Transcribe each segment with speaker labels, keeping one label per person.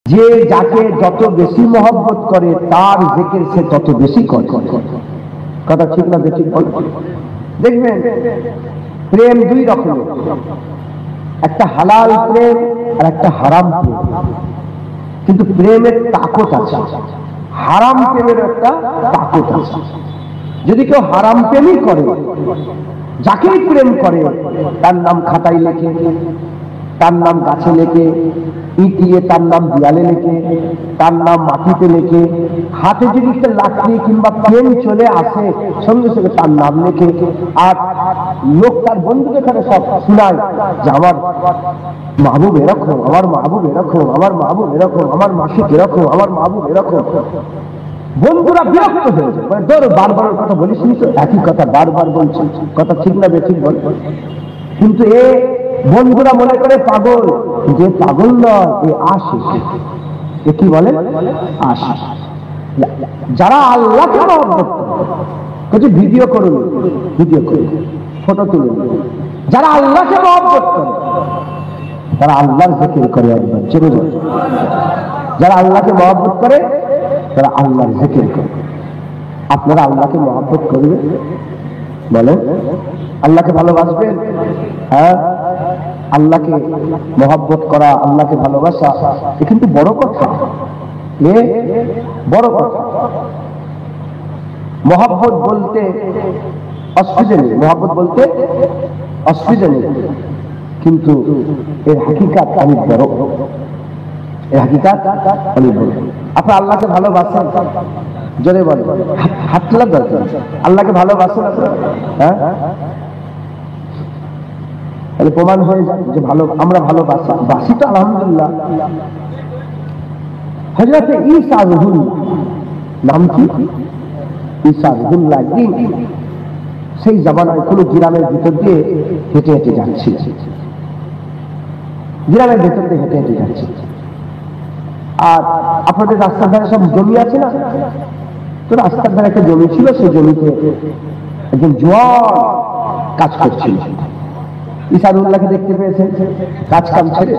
Speaker 1: যে যাকে যত বেশি মহব্বত করে তার জিকির সে তত বেশি করে। কথা ঠিক না বেঠিক বল? দেখবেন প্রেম দুই রকমের, একটা হালাল প্রেম আর একটা হারাম প্রেম। কিন্তু প্রেমের তাকত আছে, হারাম প্রেমের একটা তাকত আছে। যদি কেউ হারাম প্রেমই করে, যাকেই প্রেম করে তার নাম খাতায় লেখে, তার নাম গাছে লেখে, ইট দিয়ে তার নাম দেয়ালে লেখে, তার নাম মাটিতে লেখে, হাতে যদি লাঠি কিংবা পেন চলে আসে সঙ্গে সঙ্গে তার নাম লেখে। আর লোক তার বন্ধুকে তারা সব শোনায় যে আমার মাহবুব এরকম, আমার মাহবুব এরকম, আমার মাহবুব এরকম, আমার মাসিক এরকম, আমার মাহবুব এরকম। বন্ধুরা বিরক্ত হয়ে যায়, মানে তোর বারবার কথা বলিস নি তো, একই কথা বারবার বলছি। কথা ঠিক না বেঠিক বল? কিন্তু এ বন্ধুরা মনে করে পাগল, যে পাগল নয়, এ আশিক। এ কি বলে? আশিক। যারা আল্লাহকে মহব্বত করে, ভিডিও করুন, ভিডিও করুন, ফটো তুলুন। যারা আল্লাহকে মহব্বত করে তারা আল্লাহর জিকির করে, একবার চলে যায়। যারা আল্লাহকে মহব্বত করে তারা আল্লাহর জিকির করে। আপনারা আল্লাহকে মহব্বত করবেন? বলেন, আল্লাহকে ভালোবাসবেন? হ্যাঁ, আল্লাহকে মহব্বত করা, আল্লাহকে ভালোবাসা, এ কিন্তু বড় কথা, এ বড় কথা। মহব্বত বলতে অসুবিধা নেই, মহব্বত বলতে অসুবিধা নেই, কিন্তু এর হাকিকাত অনেক বড়, এর হাকিকাত অনেক বড়। আপনি আল্লাহকে ভালোবাসেন? জোরে বলেন, হাত তোলার দরকার। আল্লাহকে ভালোবাসেন আপনারা? হ্যাঁ, তাহলে প্রমাণ হয়ে যায় যে ভালো, আমরা ভালোবাসি, বাসি তো আলহামদুলিল্লাহ। হযরত ঈসা রুহুল্লাহ, নাম কি? ঈসা রুহুল্লাহ সেই জামানায় কোন গ্রামের ভিতর দিয়ে হেঁটে হেঁটে যাচ্ছে, গ্রামের ভেতর দিয়ে হেঁটে হেঁটে যাচ্ছে। আর আপনাদের রাস্তার ধারে সব জমি আছে না, তো রাস্তার ধারে একটা জমি ছিল, সেই জমিতে একজন জোয়ান কাজ করছিল। ঈসা রুহুল্লাহকে দেখতে পেয়েছেন, কাজ কাম ছেড়ে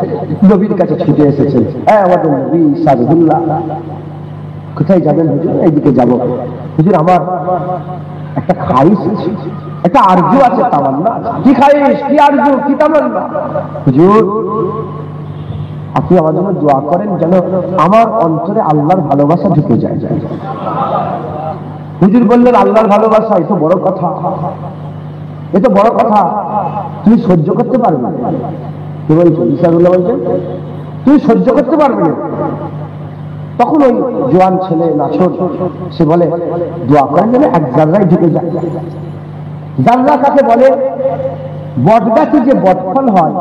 Speaker 1: নবীর কাছে ছুটে এসেছেন। হ্যাঁ, আমাদের নবী ঈসা রুহুল্লাহ। কোথায় যাবেন হুজুর? এইদিকে যাব। হুজুর, আমার একটা খাইশ আছে, একটা আরজু আছে, তামান্না। কি খাইশ, কি আরজু, কি তামান্না? হুজুর, আপনি আমার জন্য দোয়া করেন যেন আমার অন্তরে আল্লাহর ভালোবাসা ঢুকে যায়। হুজুর বললেন, আল্লাহর ভালোবাসা, এ তো বড় কথা, এ তো বড় কথা, তুমি সহ্য করতে পারবে না? কি বলছো? ঈসা রুহুল্লাহ বলছেন, তুমি সহ্য করতে পারবে না? তখন ওই জোয়ান ছেলে নাছর সে বলে, দোয়া করেন যেন এক জাররায় ঢুকে যায়। জাররা কাকে বলে? বট গাছে যে বট ফল হয়,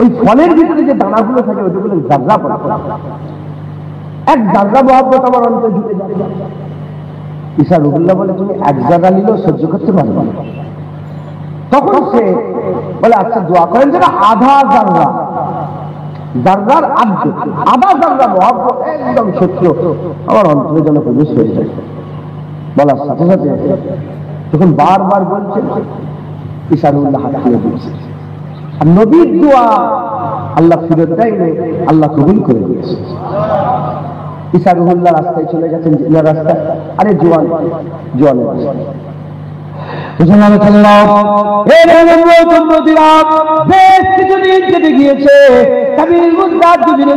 Speaker 1: ওই ফলের ভিতরে যে দানাগুলো থাকে ওইগুলো জাররা বলে। এক জাররা মহব্বত আমার অন্তরে ঢুকে যায়। ঈসা রুহুল্লাহ বলে, তুমি এক জাররা নিলেও সহ্য করতে পারবে না? তখন সে বলে, আচ্ছা দোয়া করেন যেন আধা জাররা, জাররার আধা জাররা মহব্বত একদম সত্য আমার অন্তরে যেন প্রবেশ হয়ে যায়। বলার সাথে সাথে তখন বারবার বলছে, ঈসা রুহুল্লাহ হাত তুলে দিয়েছে। আর নবীর দোয়া আল্লাহ ফিরত দেয়নি, আল্লাহ কবুল করে দিয়েছে। ঈসা রুহুল্লাহ রাস্তায় চলে গেছেন, জিনার রাস্তায়। আরে জোয়ান, জোয়ানের রাস্তায়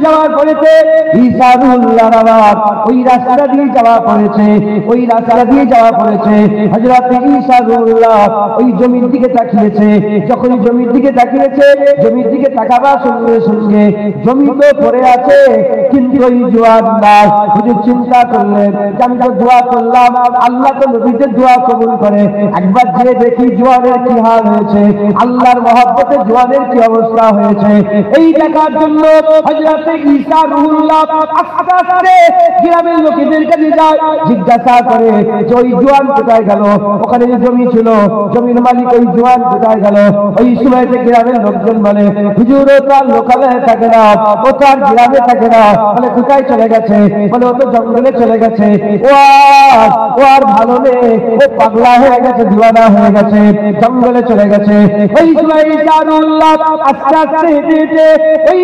Speaker 1: যাওয়ার পরেছে ঈসা রুহুল্লাহর আবার ওই রাস্তা দিয়ে যাওয়া পড়েছে, ওই রাস্তা দিয়ে যাওয়া পড়েছে। হযরত ঈসা রুহুল্লাহ ওই জমির দিকে তাকিয়েছে। যখন জমির দিকে তাকিয়েছে, জমির দিকে তাকাবার সঙ্গে সঙ্গে জমি তো পড়ে আছে, কিন্তু ওই জোয়ান না। হুজুর চিন্তা করলেন, আমি তো দোয়া করলাম, আল্লাহ তো নবীদের দোয়া কবুল করে, একবার যে দেখি জোয়ানের কি হাল হয়েছে, আল্লাহর মহব্বতে জোয়ানের কি অবস্থা হয়েছে। এই দেখার জন্য হযরত ঈসা রুহুল্লাহ আস্তে আস্তে গ্রামের লোকেদের কাছে যায়, জিজ্ঞাসা করে যে ওই জোয়ান কোথায় গেল? ওখানে যে জমি ছিল, জমির মালিক ওই জোয়ান কোথায় গেল? ওই সময়তে গ্রামের লোকজন বলে, হুজুর ও তো আর লোকালে থাকে না, ও তো আর গ্রামে থাকে না। বলে কোথায় চলে গেছে? বলে ও তো জঙ্গলে চলে গেছে, ও আর ভালো নেই, ও পাগলা হয়ে গেছে দিওয়ানা হয়ে গেছে, জঙ্গলে চলে গেছে। ওই সময় ইসারুল্লাহ আস্তে আস্তে হেঁটে হেঁটে ওই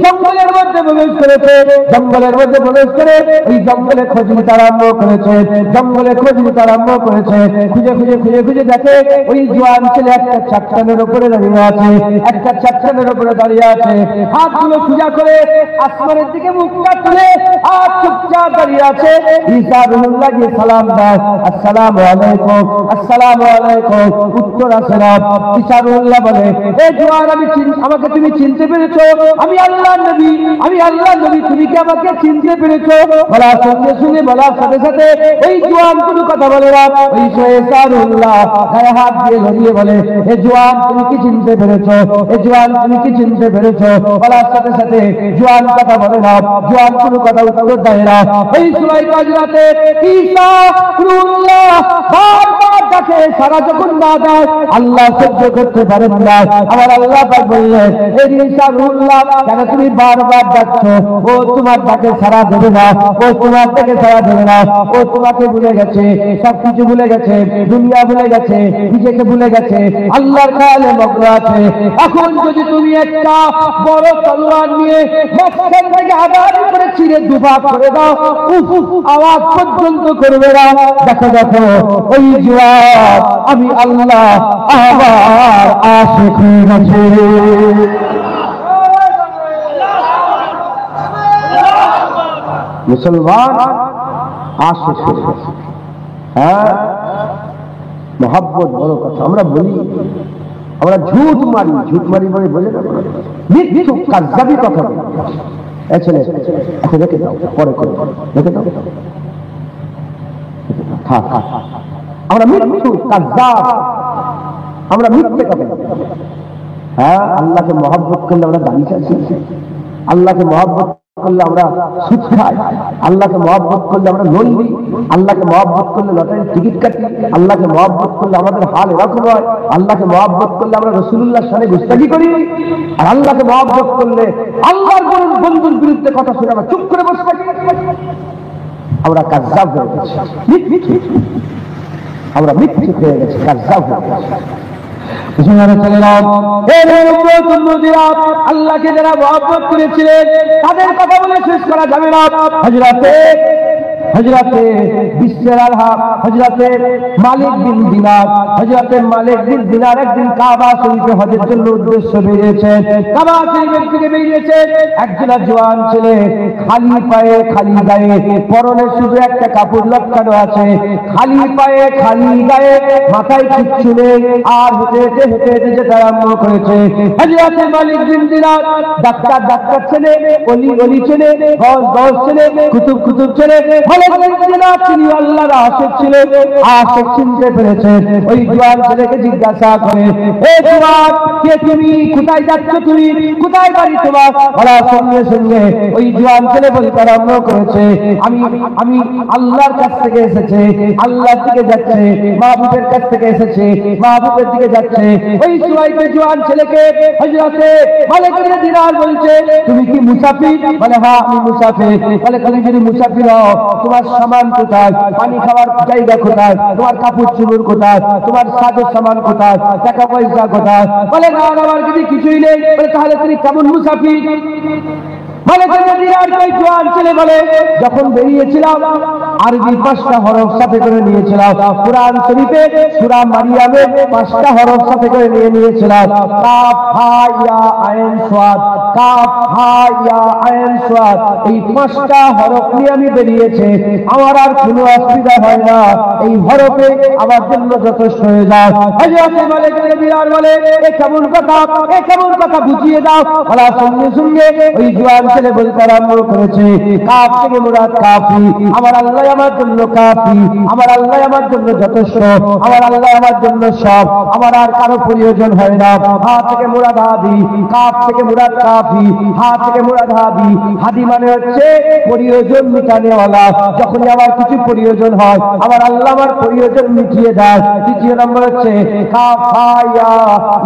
Speaker 1: জঙ্গলের মধ্যে প্রবেশ করেছে। জঙ্গলের মধ্যে প্রবেশ করে ওই জঙ্গলে খোঁজ নিতে আরম্ভ করেছে, জঙ্গলে খোঁজ নিতে আরম্ভ করেছে। খুঁজে খুঁজে খুঁজে খুঁজে দেখে ওই জোয়ান ছেলে একটা চাট্টানের উপরে দাঁড়িয়ে আছে, একটা চাট্টানের উপরে দাঁড়িয়ে আছে, হাতগুলো সোজা করে আসমানের দিকে মুখটা তুলে আর চুপচাপ দাঁড়িয়ে আছে। ইসারুল্লাহ গিয়ে সালাম দেয়, আসসালামু আলাইকুম, আসসালামু আলাইকুম। উত্তর আসে না। ইসারুল্লাহ বলে, এ জোয়ান, আমাকে তুমি চিনতে পেরেছো? আমি আল্লাহর নবী, আমি আল্লাহর নবী, তুমি কি আমাকে চিনতে পেরেছো? বলার সঙ্গে সঙ্গে, বলার সাথে সাথে ওই জোয়ান কোনো কথা বলে না। ওই ইসারুল্লাহ গায়ে হাত দিয়ে ধরিয়ে বলে, এ জোয়ান তুমি কি চিনতে পেরেছো? এ জোয়ান তুমি কি চিনতে পেরেছো? বলার সাথে সাথে জোয়ান কথা বলে না, জোয়ান কোনো কথা উত্তর দেয় না। এই সময় কাজরাতে ইসারুল্লাহ বারবার ডাকে, সারা যখন না দেয় আল্লাহ সহ্য করতে পারেন না। আমার আল্লাহ পাক বললেন, এ ইসারুল্লাহ কেন তুমি বারবার ডাকছো? ও তোমার ডাকে সারা দেবে না, ও তোমার ডাকে সারা দেবে না। ও তোমাকে ভুলে গেছে, সবকিছু ভুলে গেছে, দুনিয়া ভুলে গেছে, নিজেকে ভুলে গেছে, আল্লাহর খেয়ালে মগ্ন আছে। এখন যদি তুমি একটা বড় তলোয়ার নিয়ে মাঝখান থেকে আঘাত করে চিরে দুভাগ করে দাও, আওয়াজ পর্যন্ত করবে না। দেখো দেখো ওই জোয়ান আমি আল্লাহ আবার আশিক হয়ে গেছে। মুসলমান আশিক হয়ে গেছে। হ্যাঁ, মহব্বত বড় কথা। আমরা বলি, আমরা ঝুট মারি, ঝুট মারি বলে বলে না, মিথ্যু কাযযাবি কথা বলি। এ ছেলে এখন রেখে দাও, পরে করে রেখে দাও। আমরা মিথ্যু কাযযাব, আমরা মিথ্যে কথা বলি। হ্যাঁ, আল্লাহকে মহব্বত করলে আমরা দাড়ি চাচ্ছি, আল্লাহকে মহব্বত করলে আমরা সুদ খাই, আল্লাহকে মহব্বত করলে আমরা লোন দিই, আল্লাহকে মহব্বত করলে লটারির টিকিট কাটি, আল্লাহকে মহব্বত করলে আমাদের হাল এরকম হয়, আল্লাহকে মহব্বত করলে আমরা রাসূলুল্লাহর সাথে গুস্তাখি করি, আর আল্লাহকে মহব্বত করলে আল্লাহর বন্ধুর বিরুদ্ধে কথা শুনে আমরা চুপ করে বসে থাকি। আমরা কাযযাব হয়ে গেছি, আমরা মিথ্যে হয়ে গেছি, কাযযাব হয়ে গেছি। আল্লাহকে যারা মহব্বত করেছিলেন তাদের কথা বলে শেষ করা যাবে না। হযরতে বিশর আল-হক, হযরতে মালিক বিন দিনার, হযরতে মালিক বিন দিনার একদিন কাবা শরীফে হজের জন্য উদ্দেশ্য বেরিয়েছেন। কাবা শরীফের দিকে বেরিয়েছেন। একজন জওয়ান ছেলে, খালি পায়ে খালি গায়ে, পরনে শুধু একটা কাপড় লটকানো আছে, খালি পায়ে খালি গায়ে, মাথায় কিচ্ছু নেই, আর হেঁটে হেঁটে হেঁটে হেঁটে যেতে আরম্ভ করেছে। হযরতে মালিক বিন দিনার ডাক্তার ছেলে, অলি ছেলে, গজ ছেলে, কুতুব ছেলে, তিনি আল্লাহর আশিক ছিলেন। আশিক চিনতে পেরেছেন। ওই জওয়ান ছেলেকে জিজ্ঞাসা করে, এ জওয়ান, কে তুমি? কোথায় যাচ্ছ তুমি? কোথায় বাড়ি তোমার? বলার সঙ্গে সঙ্গে ওই জওয়ান ছেলে বলতে আরম্ভ করেছে, আমি আল্লাহর কাছ থেকে এসেছে, আল্লাহর দিকে যাচ্ছে, মাহবুবের কাছ থেকে এসেছে, মাহবুবের দিকে যাচ্ছে। ওই সময়তে জওয়ান ছেলেকে হযরতে মালিক বিন দিনার বলছে, তুমি কি মুসাফির? বলে, হ্যাঁ আমি মুসাফির। বলে, তুমি যদি মুসাফির হও, তোমার সামান কোথায়? পানি খাওয়ার জায়গা কোথায়? তোমার কাপড় চুপড় কোথায়? তোমার সাজের সামান কোথায়? টাকা পয়সা কোথায়? বলে, না আমার যদি কিছুই নেই। বলে, তাহলে তুমি কেমন মুসাফির? মালিক বিন দিনার ওই জওয়ান ছেলে বলে, যখন বেরিয়েছিলাম আরবি 5টা হরফ সাথে করে নিয়েছিলাম, কুরআন শরীফে সূরা মারিয়ামে 5টা হরফ সাথে করে নিয়েছিলাম, কাফ হা ইয়া আইন সাদ, কাফ হা ইয়া আইন সাদ। এই 5টা হরফ নিয়ে আমি বেরিয়েছি, আমার আর কোনো অসুবিধা হয় না, এই হরফে আমার জন্য যথেষ্ট হয়ে যায়। হযরত মালিক বিন দিনার বলে, এ কেমন কথা, এ কেমন কথা, বুঝিয়ে দাও। বলার সঙ্গে সঙ্গে ওই জওয়ান ছেলে বলতে আরম্ভ করেছে, কাফ থেকে মুরাদ কাফি, আমার আল্লাহ আমার জন্য কাফি, আমার আল্লাহ আমার জন্য যথেষ্ট, আমার আল্লাহ আমার জন্য সব, আমার আর কারো প্রয়োজন হয় না। হা থেকে মুরাদ হাদি, কাফ থেকে মুরাদ কাফি, হা থেকে মুরাদ হাদি। হাদি মানে হচ্ছে প্রয়োজন মিটানেওয়ালা। যখনই আমার কিছু প্রয়োজন হয়, আমার আল্লাহ আমার প্রয়োজন মিটিয়ে দেয়। দ্বিতীয় নম্বর হচ্ছে কাফ হা ইয়া,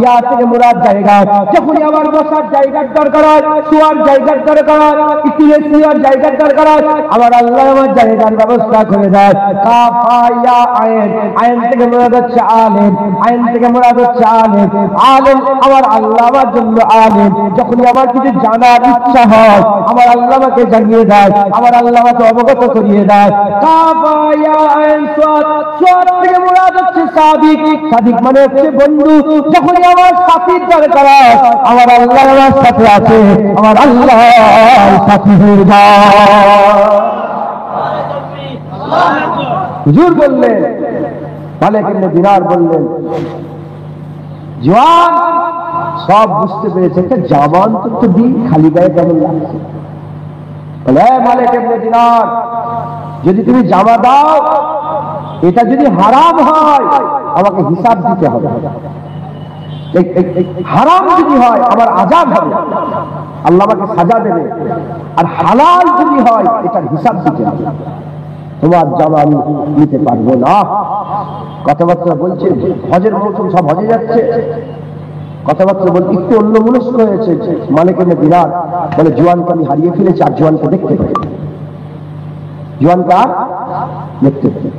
Speaker 1: ইয়া থেকে মুরাদ জায়গা। যখনই আমার বসার জায়গার দরকার হয়, শোয়ার জায়গার দরকার হয়, ইতিহাস জায়গার দরকার হয়, আমার আল্লাহ আমার জায়গার ব্যবস্থা করে দেয়। কাফায়া আইন, আইন থেকে মুরাদ হচ্ছে আলেম, আইন থেকে মুরাদ হচ্ছে আলেম। আলেম আমার আল্লাহ আমার জন্য আলেম। যখনই আমার কিছু জানার ইচ্ছা হয় আমার আল্লাহ আমাকে জানিয়ে দেয়, আমার আল্লাহ আমাকে অবগত করিয়ে দেয়। কাফায়া আইন সাদ, সাদ থেকে মুরাদ হচ্ছে সাদিক, সাদিক মানে হচ্ছে বন্ধু। যখনই আমার সাথীর দরকার আমার আল্লাহ আমার সাথে আছে, আমার আল্লাহ সাথী হয়ে যায়। হুজুর বললেন, মালিক ইবনে দিনার বললেন, জওয়ান সব বুঝতে পেরেছে, একটা জামান তো দিন খালি গায়ে কেমন লাগছে। বলে মালিক ইবনে দিনার, যদি তুমি জামা দাও এটা যদি হারাম হয় আমাকে হিসাব দিতে হবে, হারাম যদি হয় আমার আযাব হবে, আল্লাহ আমাকে সাজা দেবে। আর হালাল যদি হয় এটার হিসাব দিতে হবে, তোমার জামা আমি নিতে পারবো না। কথাবার্তা বলছে, হজের মৌসুম, সব হজে যাচ্ছে, কথাবার্তা বলতে একটু অন্য মনস্ক হয়েছে। মালিক ইবনে দিনার বলে, জওয়ানকে আমি হারিয়ে ফেলেছি, আর জওয়ানকে দেখতে পাই, জওয়ানকে আর দেখতে পাই।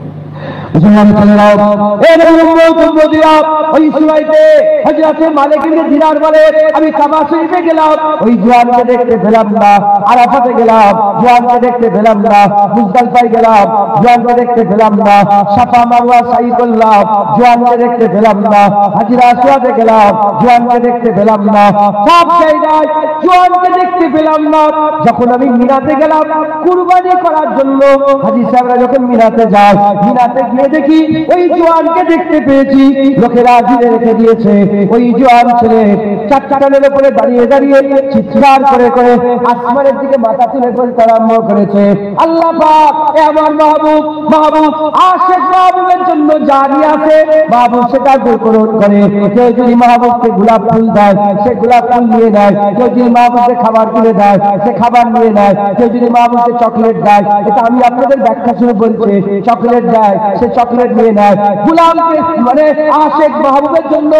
Speaker 1: আমি কাবা শরীফে গেলাম, ওই জওয়ানকে দেখতে পেলাম না। আরাফাতে গেলাম, জওয়ানকে দেখতে পেলাম না। মুজদালিফায় গেলাম, জওয়ানকে দেখতে পেলাম না। সাফা মারওয়া সাই করলাম, জওয়ানকে দেখতে পেলাম না। হাজিরা আসওয়াদে গেলাম, জওয়ানকে দেখতে পেলাম না। সব জায়গায় জওয়ানকে দেখতে পেলাম না। যখন আমি মিনাতে গেলাম কুরবানি করার জন্য, হাজী সাহেবরা যখন মিনাতে যায়, মিনাতে গিয়ে দেখি ওই জওয়ানকে দেখতে পেয়েছি। লোকেরা ঘিরে রেখে দিয়েছে। ওই জওয়ান ছেলে চারটানের উপরে দাঁড়িয়ে দাঁড়িয়ে চিৎকার করে করে আসমানের দিকে মাথা তুলে বলতে আরম্ভ করেছে, আল্লাহ পাক, এ আমার মাহবুব, মাহবুব আশিক মাহবুবের জন্য জারি আছে, মাহবুব সেটা পূরণ করে। কেউ যদি মাহবুবকে গোলাপ ফুল দেয় সে গোলাপ ফুল নিয়ে নেয়, কেউ যদি মাহবুবকে খাবার কিনে দেয় সে খাবার নিয়ে নেয়, কেউ যদি মাহবুবকে চকলেট দেয়, এটা আমি আপনাদের ব্যাখ্যা শুনে বলছি, চকলেট দেয় সে চকলেট নিয়ে নেয়। গোলামকে মানে আশিক মাহবুবের জন্য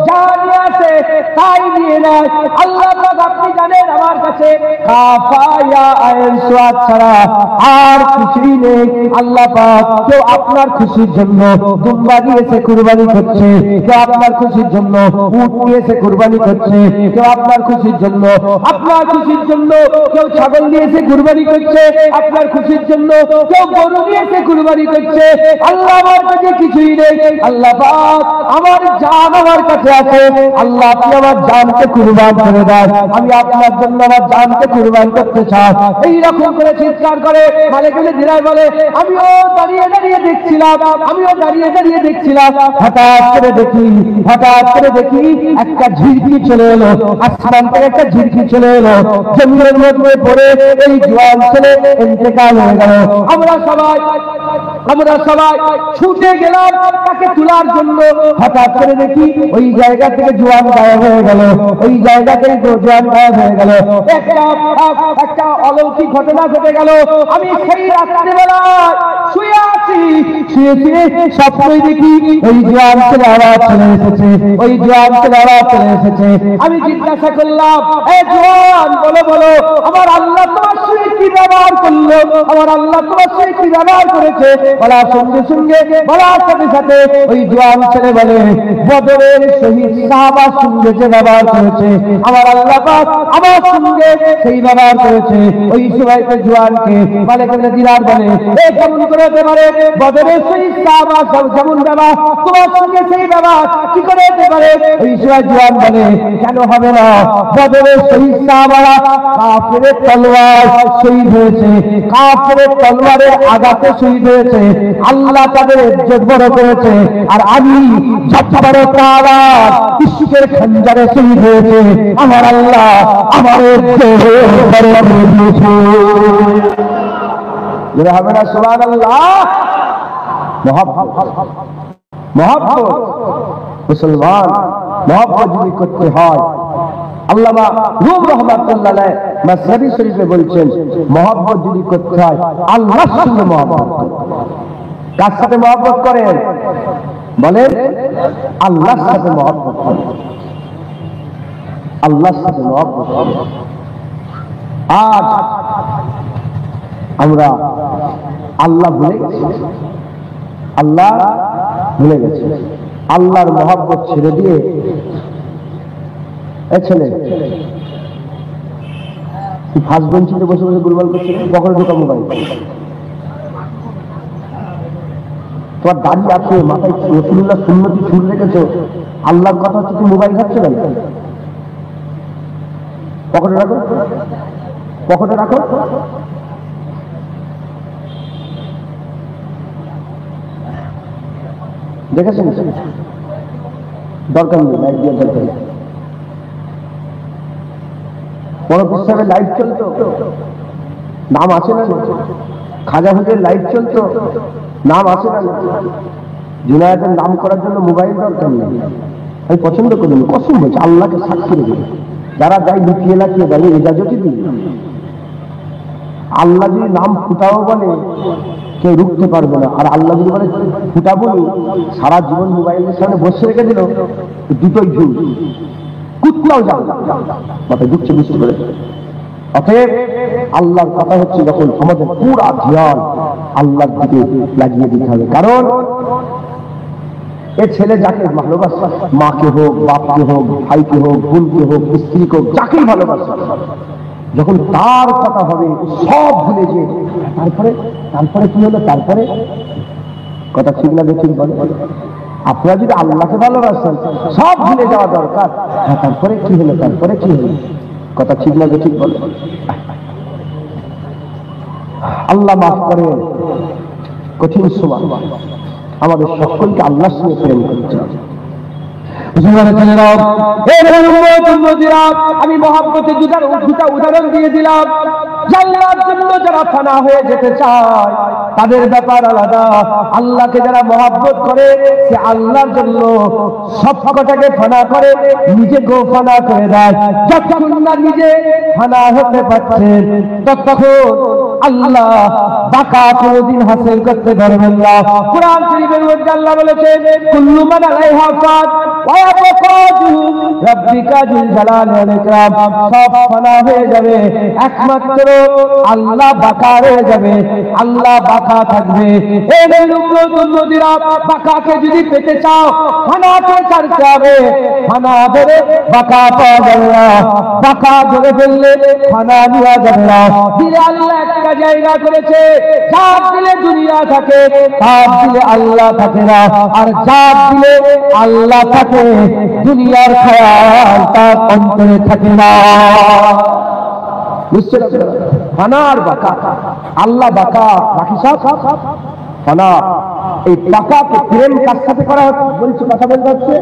Speaker 1: জারি আছে তাই নিয়ে নেয়। আল্লাহ পাক আপনি জানেন আমার কাছে কাফায়া আইন সাদ ছাড়া আর কিছুই নেই। আল্লাহ পাক কেউ আপনার খুশির জন্য দুম্বা দিয়েছে কুরবানি করছে, কেউ আপনার খুশির জন্য উট নিয়েছে কুরবানি করছে, কেউ আপনার খুশির জন্য, আপনার খুশির জন্য কেউ ছাগল নিয়েছে কুরবানি করছে, আপনার খুশির জন্য কেউ গরু নিয়েছে কুরবানি করছে। আল্লাহ আমার কাছে কিছুই নেই। আল্লাহ পাক আমার জান আমার কাছে আছে। আল্লাহ আপনি আমার জানকে কুরবান করে দেন, আমি আপনার জন্য আমার জানকে কুরবান করতে চাই। এইরকম করে চিৎকার করে মালিক ইবনে দিনার বলে, আমিও দাঁড়িয়ে দাঁড়িয়ে দেখছিলাম, আমিও দাঁড়িয়ে দাঁড়িয়ে দেখছিলাম। হঠাৎ করে দেখি একটা ঝিরকি চলে এলো, আসমান থেকে একটা ঝিরকি চলে এলো, জমিনের মধ্যে পড়ে এই জওয়ান ছেলে ইন্তেকাল হয়ে গেল। আমরা সবাই ছুটে গেলাম তাকে তোলার জন্য। হঠাৎ করে দেখি ওই জায়গা থেকে জওয়ান গায়েব হয়ে গেল, ওই জায়গা থেকে জওয়ান গায়েব হয়ে গেল। একটা অলৌকিক ঘটনা ঘটে গেল। আমি সেই রাত্রিবেলায় শুয়ে আছি, শুয়ে স্বপ্নই দেখি ওই জওয়ান ছেলে আবার চলে এসেছে, ওই জওয়ান ছেলে আবার চলে এসেছে। আমি জিজ্ঞাসা করলাম, এ জওয়ান বলো বলো, আমার আল্লাহ তোমার সঙ্গে কি ব্যবহার করলো, আমার আল্লাহ তোমার সঙ্গে কি ব্যবহার করেছে? বলার সঙ্গে সঙ্গে, বলার সাথে সাথে ওই জওয়ান ছেলে বলে, বদরের শহীদ সাহাবার সঙ্গে যে ব্যবহার করেছে আমার আল্লাহ পাক আমার সঙ্গে সেই ব্যবহার করেছে। ওই সময়তে জওয়ানকে মালিক ইবনে দিনার বলে, এ কেমন করে হতে পারে? বদরের শহীদ সাহাবা সব যেমন ব্যবহার তোমার সঙ্গে সেই ব্যবহার কি করে হতে পারে? ওই সময় জওয়ান বলে, কেন হবে না? বদরের শহীদ সাহাবারা কাফেরের তলোয়ার শহীদ হয়েছে, কাফেরের তলোয়ারের আঘাতে শহীদ হয়েছে, আল্লাহ তাদের ইজ্জত বড় করেছে। আর আমি জব্বারে তাআলার ইশকের খঞ্জারে শহীদ হয়েছে, আমার আল্লাহ আমার ইজ্জত বড় করে দিয়েছে। যেটা হবে না সুবহানাল্লাহ। মহব্বত মুসলমান, মহব্বত যদি করতে হয়, আল্লামা রুম রাহমাতুল্লাহ আলাইহি মাসহাবি শরীফে বলছেন, মহব্বত যদি করতে হয় আল্লাহর সঙ্গে মহব্বত করুন। কার সাথে মহব্বত করেন? বলেন আল্লাহর সাথে মহব্বত করেন, আল্লাহর সাথে মহব্বত করেন। আজ আমরা আল্লাহ ভুলে গেছে, আল্লাহ ভুলে গেছে। আল্লাহর মহব্বত ছেড়ে দিয়ে ছেলে ফার্স্ট বেঞ্চিতে বসে বসে গুলবাল করছে, কখনো ঢোকা মোবাইল। তোমার দাঁড়িয়ে আছে, মাথায় রসুল্লাহ সুন্নতি চুল রেখেছো, আল্লাহর কথা হচ্ছে তুমি মোবাইল খাচ্ছ কেন? পকেটে রাখো, পকেটে রাখো। দেখেছেন দরকার নেই, লাইট দিয়ে দরকার নেই। বড় সাহেবের লাইট চলতো, নাম আছে না? খাজা হুজুরের লাইট চলতো, নাম আছে না? জুনায়েদের নাম করার জন্য মোবাইল দরকার নেই। আমি পছন্দ করিনি, কসম বলছি, আল্লাহকে সাক্ষী রেখে যারা যাই লুকিয়ে লাকিয়ে দেয় এজাজতই দিই। আল্লাহ যদি নাম ফুটাও বলে কেউ রুখতে পারবে না, আর আল্লাহ যদি বলে ফুটা বলি সারা জীবন মোবাইলের সামনে বসে রেখে দিল, দুটোই ভুল, কুত্তাও যাবে মাথায় ঢুকছে, বুঝতে পারে। অতএব আল্লাহর কথা হচ্ছে যখন আমাদের পুরা ধ্যান আল্লাহর দিকে লাগিয়ে দিতে হবে। কারণ এ ছেলে যাকে ভালোবাসে, মাকে হোক, বাপকে হোক, ভাইকে হোক, বোনকে হোক, স্ত্রীকে হোক, যাকেই ভালোবাসে, যখন তার কথা হবে সব ভুলে যে তারপরে তারপরে কি হলো, তারপরে কথা ঠিক না ঠিক বলে। আপনারা যদি আল্লাহকে ভালোবাসেন সব ভুলে যাওয়া দরকার, হ্যাঁ তারপরে কি হলো, তারপরে কি হলো, কথা ঠিক না ঠিক বলে। আল্লাহ মাফ করে, কঠিন সময় আমাদের সকলকে আল্লাহর সঙ্গে প্রেম করতে হবে। আমি মহব্বতে দুটা উদাহরণ দিয়ে দিলাম। আল্লাহর জন্য যারা ফানা হয়ে যেতে চায় তাদের ব্যাপার আলাদা। আল্লাহকে যারা মহব্বত করে সে আল্লাহর জন্য সব কটাকে ফানা করে, নিজেকেও ফানা করে দেয়। যতক্ষণ না নিজে ফানা হতে পারছেন ততক্ষণ আল্লাহ বাকা কোনদিন হাসিল করতে পারবেন না। কুরআন শরীফের মধ্যে আল্লাহ বলেছেন, কুল্লু মান আলাইহা ফান ওয়া ইয়াবকা ওয়াজহু রাব্বিকা যুল জালালি ওয়াল ইকরাম। সব ফানা হয়ে যাবে, একমাত্র আল্লাহ বাকা রয়ে যাবে, আল্লাহ বাকা থাকবে। এই নবীরা বাকাকে যদি পেতে চাও ফানাকে ছাড়তে হবে, ফানা ধরে বাকা পাওয়া যাবে না, বাকা ধরে ফেললে ফানা নেওয়া যাবে না। দিলে আল্লাহ একটা জায়গা করেছে, চাপ দিলে দুনিয়া থাকে, চাপ দিলে আল্লাহ থাকে না, আর চাপ দিলে আল্লাহ থাকে, দুনিয়ার খেয়াল তার অন্তরে থাকে না। ফানার বাকা, আল্লাহ বাকা, বাকি সব ফানা। এই বাকাকে প্রেম কার সাথে করা হচ্ছে বলছে, কথা বলতে হচ্ছে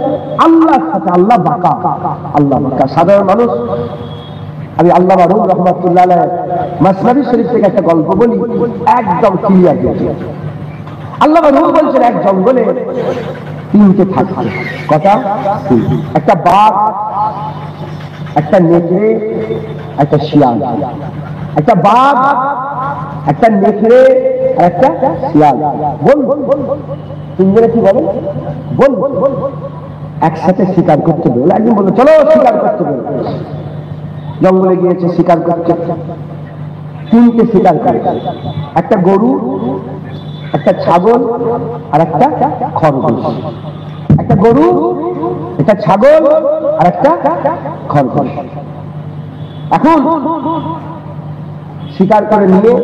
Speaker 1: আল্লাহর সাথে। আল্লাহ বাকা, আল্লাহ বাকা। সাধারণ মানুষ, আমি আল্লামা রুহুল রহমাতুল্লাহ আলাইহি মাসনাবি শরীফ থেকে একটা গল্প বলি, একদম ক্লিয়ার হয়েছে। আল্লামা রুহুল বলছেন এক জঙ্গলে তিনটে থাকে, কথা একটা বাঘ, একটা নেকড়ে, একটা শিয়াল। একটা বাঘ, একটা নেকড়ে, একটা শিয়াল। বল তিনজনে কি বলে, বল একসাথে শিকার করতে বলে। একদিন বললো চলো শিকার করতে বলে, জঙ্গলে গিয়েছে শিকার করতে। তিনটে শিকার করে, একটা গরু, একটা ছাগল, আর একটা খরগোশ। একটা গরু, একটা ছাগল, আর একটা খরগোশ। এখন শিকার করে নিয়ে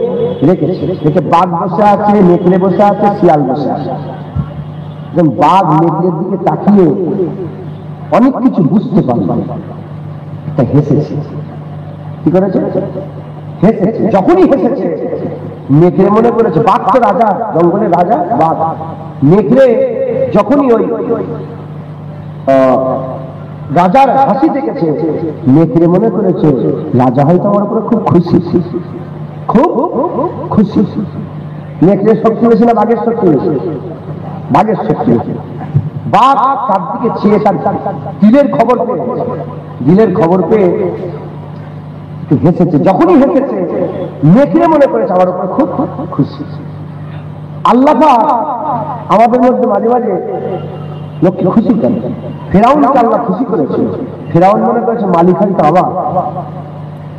Speaker 1: রেখেছে, রেখে বাঘ বসে আছে, নেকড়ে বসে আছে, শিয়াল বসে আছে। বাঘ নেকড়ের দিকে তাকিয়ে অনেক কিছু বুঝতে পারবে, একটা হেসেছে। কি করেছে? হেসেছে। যখনই হেসেছে নেকড়ে মনে করেছে, বাঘ তো রাজা, জঙ্গলের রাজা বাঘ। নেকড়ে যখনই ওই রাজার হাসি দেখেছে, নেকড়ে মনে করেছে রাজা হয়তো আমার উপরে খুব খুশি, খুব খুশি। নেকড়ের শক্তি বেশি না বাঘের শক্তি বেশি? বাঘের শক্তি বেশি। বাঘ তার দিকে চেয়ে তার দিলের খবর পেয়ে, দিলের খবর পেয়ে হেসেছে। যখনই হেসেছে নেকড়ে মনে করেছে আমার উপরে খুব খুশি। আল্লাহ আমাদের মধ্যে মাঝে মাঝে লোককে খুশি করেন। ফেরাউনকে আল্লাহ খুশি করেছে। ফেরাউন মনে করেছে মালিক হয়তো আমার,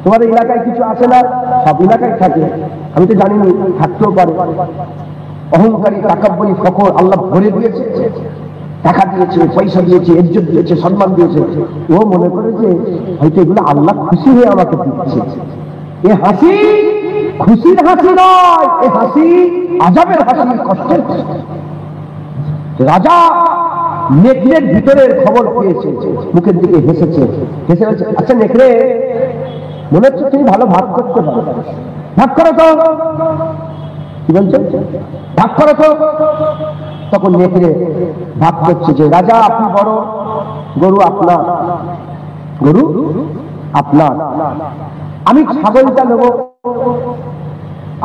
Speaker 1: তোমাদের এলাকায় কিছু আছে না, সব এলাকায় থাকে, আমি তো জানি না, থাকতেও পারে। অহংকারী, তাকাব্বুরি, ফখর আল্লাহ ভরে দিয়েছে, টাকা দিয়েছে, পয়সা দিয়েছে, ইজ্জত দিয়েছে, সম্মান দিয়েছে। ও মনে করে যে হয়তো এগুলো আল্লাহ খুশি হয়ে আমাকে দিচ্ছে। এ হাসি খুশির হাসি নয়, এ হাসি আযাবের হাসি, কষ্টের হাসি। রাজা নেকড়ের ভিতরের খবর পেয়েছে, মুখের দিকে হেসেছে, হেসে বলছে, আচ্ছা নেকড়ে, মনে হচ্ছে তুমি ভালো ভাগ করতে পারো, ভাগ করো তো। কি বলছো? ভাগ করো তো। তখন নেকড়ে ভাগ করছে যে, রাজা আপনি বড়, গরু আপনার, গরু আপনার, আমি ছাগলটা নেব,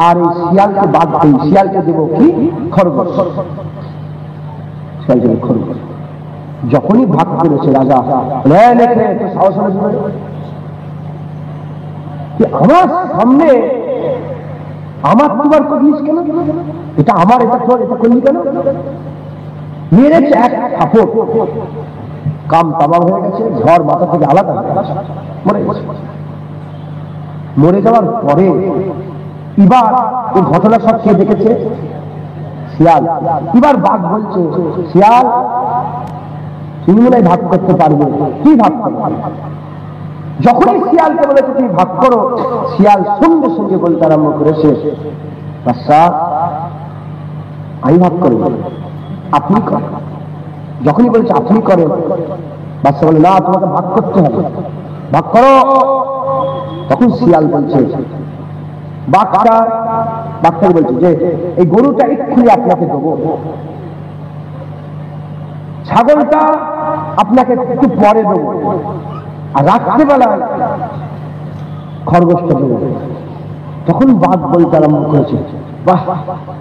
Speaker 1: আর এই শিয়ালকে বাদ, এই শিয়ালকে দেবো কি খরগোশ, শিয়ালকে খরগোশ। যখনই ভাগ করেছে রাজা, নেকড়ে তো সাহস হলে আমার সামনে আমার তোমার করিস কেন, এটা আমার, এটা তোর, এটা করলি কেন? মেরেছে এক থাপড়, কাম তামাম হয়ে গেছে, ঝড় মাথা থেকে আলাদা মরে গেছে। মরে যাওয়ার পরে এবার এই ঘটনা সব কে দেখেছে? শিয়াল। এবার বাঘ বলছে, শিয়াল তুমি মনে হয় ভাগ করতে পারবে, কি ভাগ করবে? যখনই শিয়ালকে বলেছে তুমি ভাগ করো, শিয়াল সঙ্গে সঙ্গে বলতে আরম্ভ করেছে, বাদশা আমি ভাগ করব, আপনি করেন। যখনই বলেছে আপনি করেন, বাদশা বলে না, তোমাকে ভাগ করতে হবে, ভাগ করো। তখন শিয়াল বলছে, বাঘটাকে বলছে যে এই গরুটা এক্ষুনি আপনাকে দেবো, ছাগলটা আপনাকে একটু পরে দেবো, আর রাত্রেবেলায় খরগোশটা দেবো। তখন বাঘ বলতে আরম্ভ করেছে, বাহ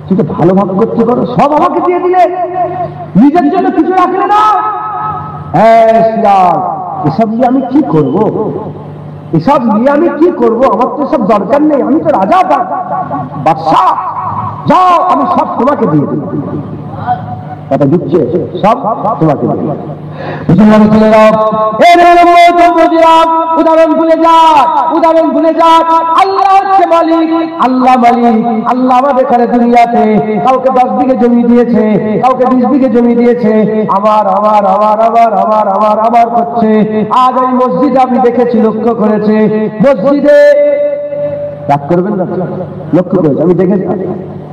Speaker 1: তুই তো ভালো ভাগ করতে পারো, সব আমাকে দিয়ে দিলে, নিজের জন্য কিছু রাখলে না। হ্যাঁ শিয়াল, এসব নিয়ে আমি কি করবো, এসব নিয়ে আমি কি করবো, আমার তো সব দরকার নেই, আমি তো রাজা বাদশা, যাও আমি সব তোমাকে দিয়ে দিই। কথা দিচ্ছে, সব তোমাকে দিয়ে দিই। উদাহরণ ভুলে যাক, উদাহরণ ভুলে যাক, আল্লাহ হচ্ছে মালিক, আল্লাহ মালিক, আল্লাহ আমাদের এখানে দুনিয়াতে কাউকে 10 বিঘে জমি দিয়েছে, কাউকে 20 বিঘে জমি দিয়েছে, আমার আমার আমার আমার আমার আমার আমার করছে। আজ এই মসজিদে আমি দেখেছি, লক্ষ্য করেছে, মসজিদে রাগ করবেন না, লক্ষ্য করেছে, আমি দেখেছি,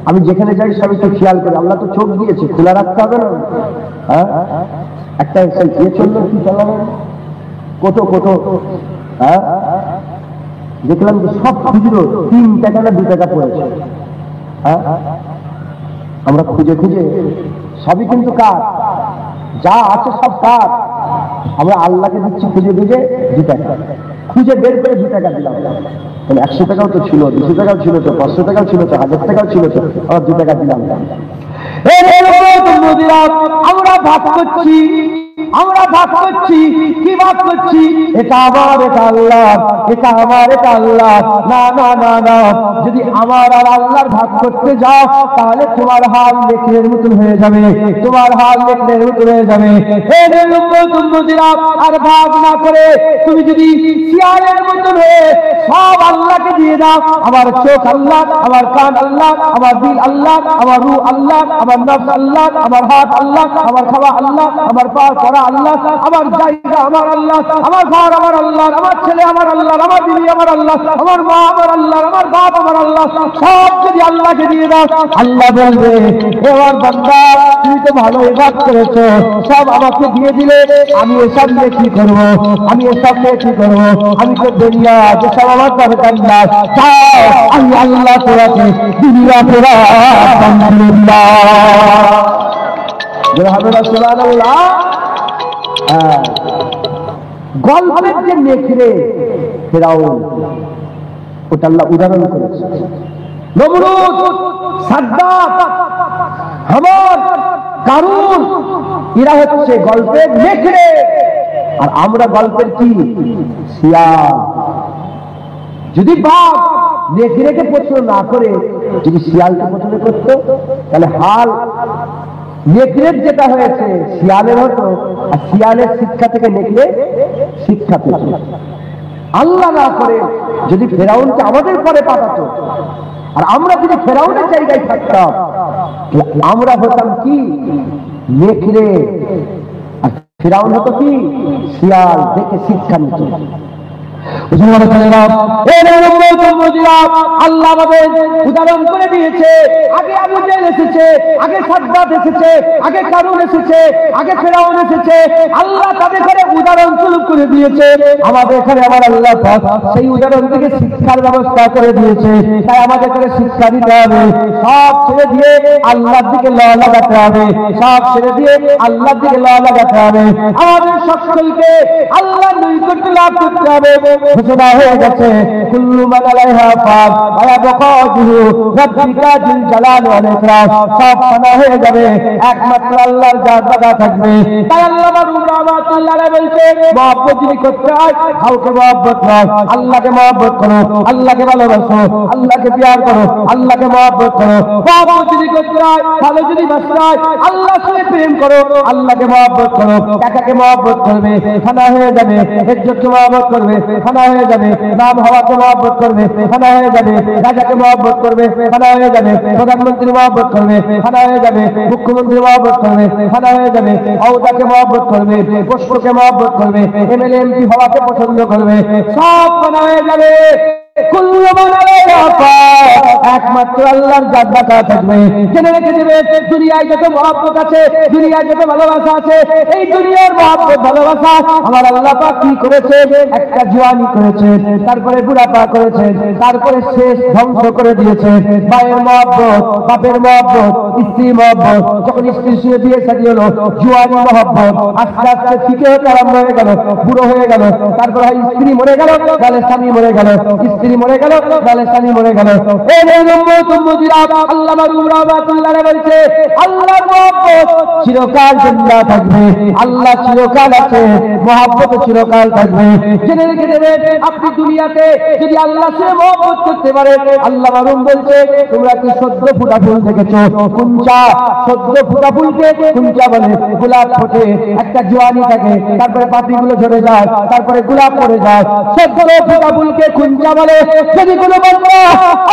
Speaker 1: আমি যেখানে যাই সবাই তো খেয়াল করে, আল্লাহ তো চোখ দিয়েছে, খোলা রাখতে হবে না? হ্যাঁ, একটা ইয়ে চললো, কি চালানো, কোটো কোটো, হ্যাঁ দেখলাম যে সব খুচরো 3 টাকা না 2 টাকা পড়েছে। হ্যাঁ, আমরা খুঁজে খুঁজে, সবই কিন্তু কার, যা আছে সব কার, আমরা আল্লাহকে দিচ্ছি খুঁজে খুঁজে 2 টাকা, খুঁজে বের করে 2 টাকা দিলাম। 100 টাকাও তো ছিল, 200 টাকাও ছিল, তো 500 টাকাও ছিল, তো 1000 টাকাও ছিল, তো আবার 2 টাকা দিলাম। আমরা ভাগ করছি, আমরা ভাগ করছি, কি ভাগ করছি, এটা আমার, এটা আল্লাহ, এটা আমার, এটা আল্লাহ। না না না না, যদি আমার আর আল্লাহর ভাগ করতে যাও, তাহলে তোমার হাল নেকড়ের মতন হয়ে যাবে, তোমার হাল নেকড়ের মতন হয়ে যাবে। আর ভাগ না করে তুমি যদি শিয়ালের মতন হয়ে সব আল্লাহকে দিয়ে দাও, আমার চোখ আল্লাহ, আমার কান আল্লাহ, আমার দিল আল্লাহ, আমার রূহ আল্লাহ, আমার নফস আল্লাহ, আমার হাত আল্লাহ, আমার খাওয়া আল্লাহ, আমার পা করা আল্লাহ, আমার জায়গা আমার আল্লাহ, আমার ঘর আমার আল্লাহ, আমার ছেলে আমার আল্লাহ, আমার বিবি আমার আল্লাহ, আমার মা আমার আল্লাহ, আমার বাপ আমার আল্লাহ, সব যদি আল্লাহকে দিয়ে দাও, আল্লাহ বলবে এবার বান্দা তুমি তো ভালো ইবাদত করেছো, সব আমাকে দিয়ে দিলে, আমি এসব নিয়ে কি করবো, আমি এসব নিয়ে কি করবো, আমি তো দুনিয়া যে সব আমার দরকার না, আমি আল্লাহ তোমাকে দুনিয়া পুরা গল্পের যে নেকড়ে ফেরাউন, ওটা আল্লাহ উদাহরণ করেছে। নমরুদ, সাদ্দাত, হামান, কারুন, এরা হচ্ছে গল্পের নেকড়ে, আর আমরা গল্পের কি, শিয়াল। যদি বাঘ নেকড়েকে পছন্দ না করে যদি শিয়ালকে পছন্দ করত, তাহলে হাল নেকড়ের যেটা হয়েছে শিয়ালের হতো, আর শিয়ালের শিক্ষা থেকে নেকড়ে শিক্ষা পেত। আল্লাহ না করে যদি ফেরাউনকে আমাদের পরে পাঠাতো, আর আমরা যদি ফেরাউনের জায়গায় থাকতাম আমরা হতাম কি নেকড়ে, আর ফেরাউন হতো কি শিয়াল, দেখে শিক্ষা নিত। আল্লাহ আমাদের উদাহরণ করে দিয়েছে, আগে আবু জেহেল এসেছে, আগে সাদ্দাত এসেছে, আগে কারুন এসেছে, আগে ফেরাউন এসেছে। আল্লাহ তাদের এখানে উদাহরণ স্বরূপ করে দিয়েছে, আমাদের এখানে আমার আল্লাহ সেই উদাহরণ থেকে শিক্ষার ব্যবস্থা করে দিয়েছে। তাই আমাদের এখানে শিক্ষা দিতে হবে, সব ছেড়ে দিয়ে আল্লাহর দিকে ল লাগাতে হবে, সব ছেড়ে দিয়ে আল্লাহর দিকে ল লাগাতে হবে। আমাদের সকলকে আল্লাহর নৈকট্য লাভ করতে হবে। ঘোষণা হয়ে গেছে কুল্লু মান আলাইহা ফান ওয়া ইয়াবকা ওয়াজহু রাব্বিকা যিল জালালি ওয়াল ইকরাম, সব ফানা হয়ে যাবে, একমাত্র আল্লাহর জাযবা থাকবে। তাই আল্লাহ রাহমাতুল্লাহ আলাইহি বলছে মহব্বত যদি করতে হয় কাউকে মহব্বত নয়, আল্লাহকে মহব্বত করো, আল্লাহকে ভালোবাসো, আল্লাহকে প্যার করো, আল্লাহকে মহব্বত করো। মহব্বত যদি করতে হয়, ভালো যদি বাসতে হয়, আল্লাহর সাথে প্রেম করো, আল্লাহকে মহব্বত করো। কাকাকে মহব্বত করবে ফানা হয়ে যাবে, ইজ্জতকে মহব্বত করবে ফানা হয়ে যাবে, নাম হওয়াকে মহব্বত করবে ফানা হয়ে যাবে, রাজাকে মহব্বত করবে ফানা হয়ে যাবে, প্রধানমন্ত্রী মহব্বত করবে ফানা হয়ে যাবে, মুখ্যমন্ত্রী মহব্বত করবে ফানা হয়ে যাবে, আওতাকে মহব্বত করবে, পুষ্পকে মহব্বত করবে, এমএলএ এমপি হওয়াকে পছন্দ করবে, সব ফানা হয়ে যাবে। একমাত্র আল্লাহর জাযবা থাকবে। জেনে রেখে দেবে দুনিয়ায় যত মহব্বত আছে, দুনিয়ায় যত ভালোবাসা আছে, এই দুনিয়ার মহব্বত ভালোবাসা আমার আল্লাহ পাক কি করেছে, একটা জওয়ানি করেছে, তারপরে বুড়াপা করেছে, তারপরে শেষ ধ্বংস করে দিয়েছে। মায়ের মহব্বত, বাপের মহব্বত, স্ত্রী মহব্বত, যখন স্ত্রীর সঙ্গে বিয়ে শাদী হলো জওয়ানি মহব্বত আস্তে আস্তে ফিকে হতে আরম্ভ হয়ে গেল, বুড়ো হয়ে গেল, তারপরে স্ত্রী মরে গেল, তাহলে স্বামী মরে গেল, স্ত্রী মরে গেল, তাহলে স্বামী মরে গেল। আল্লাহ রাহমাতুল্লাহ বলছে আল্লাহর মহব্বত চিরকাল জিন্দা থাকবে, আল্লাহ চিরকাল আছে, মহব্বত চিরকাল থাকবে। জেনে রেখে দেবেন আপনি দুনিয়াতে যদি আল্লাহর সাথে মহব্বত করতে পারেন, আল্লাহ মারুম বলছে তোমরা কি সদ্য ফুটা ফুল দেখেছো? কুঞ্চা, সদ্য ফুটা ফুলকে কুঞ্চা বলে। গোলাপ ফোটে, একটা জওয়ানি থাকে, তারপরে পাপড়িগুলো ঝরে যায়, তারপরে গোলাপ পড়ে যায়, সদ্য ফুটা ফুলকে কুঞ্চা বলে। যদি কোনো বান্দা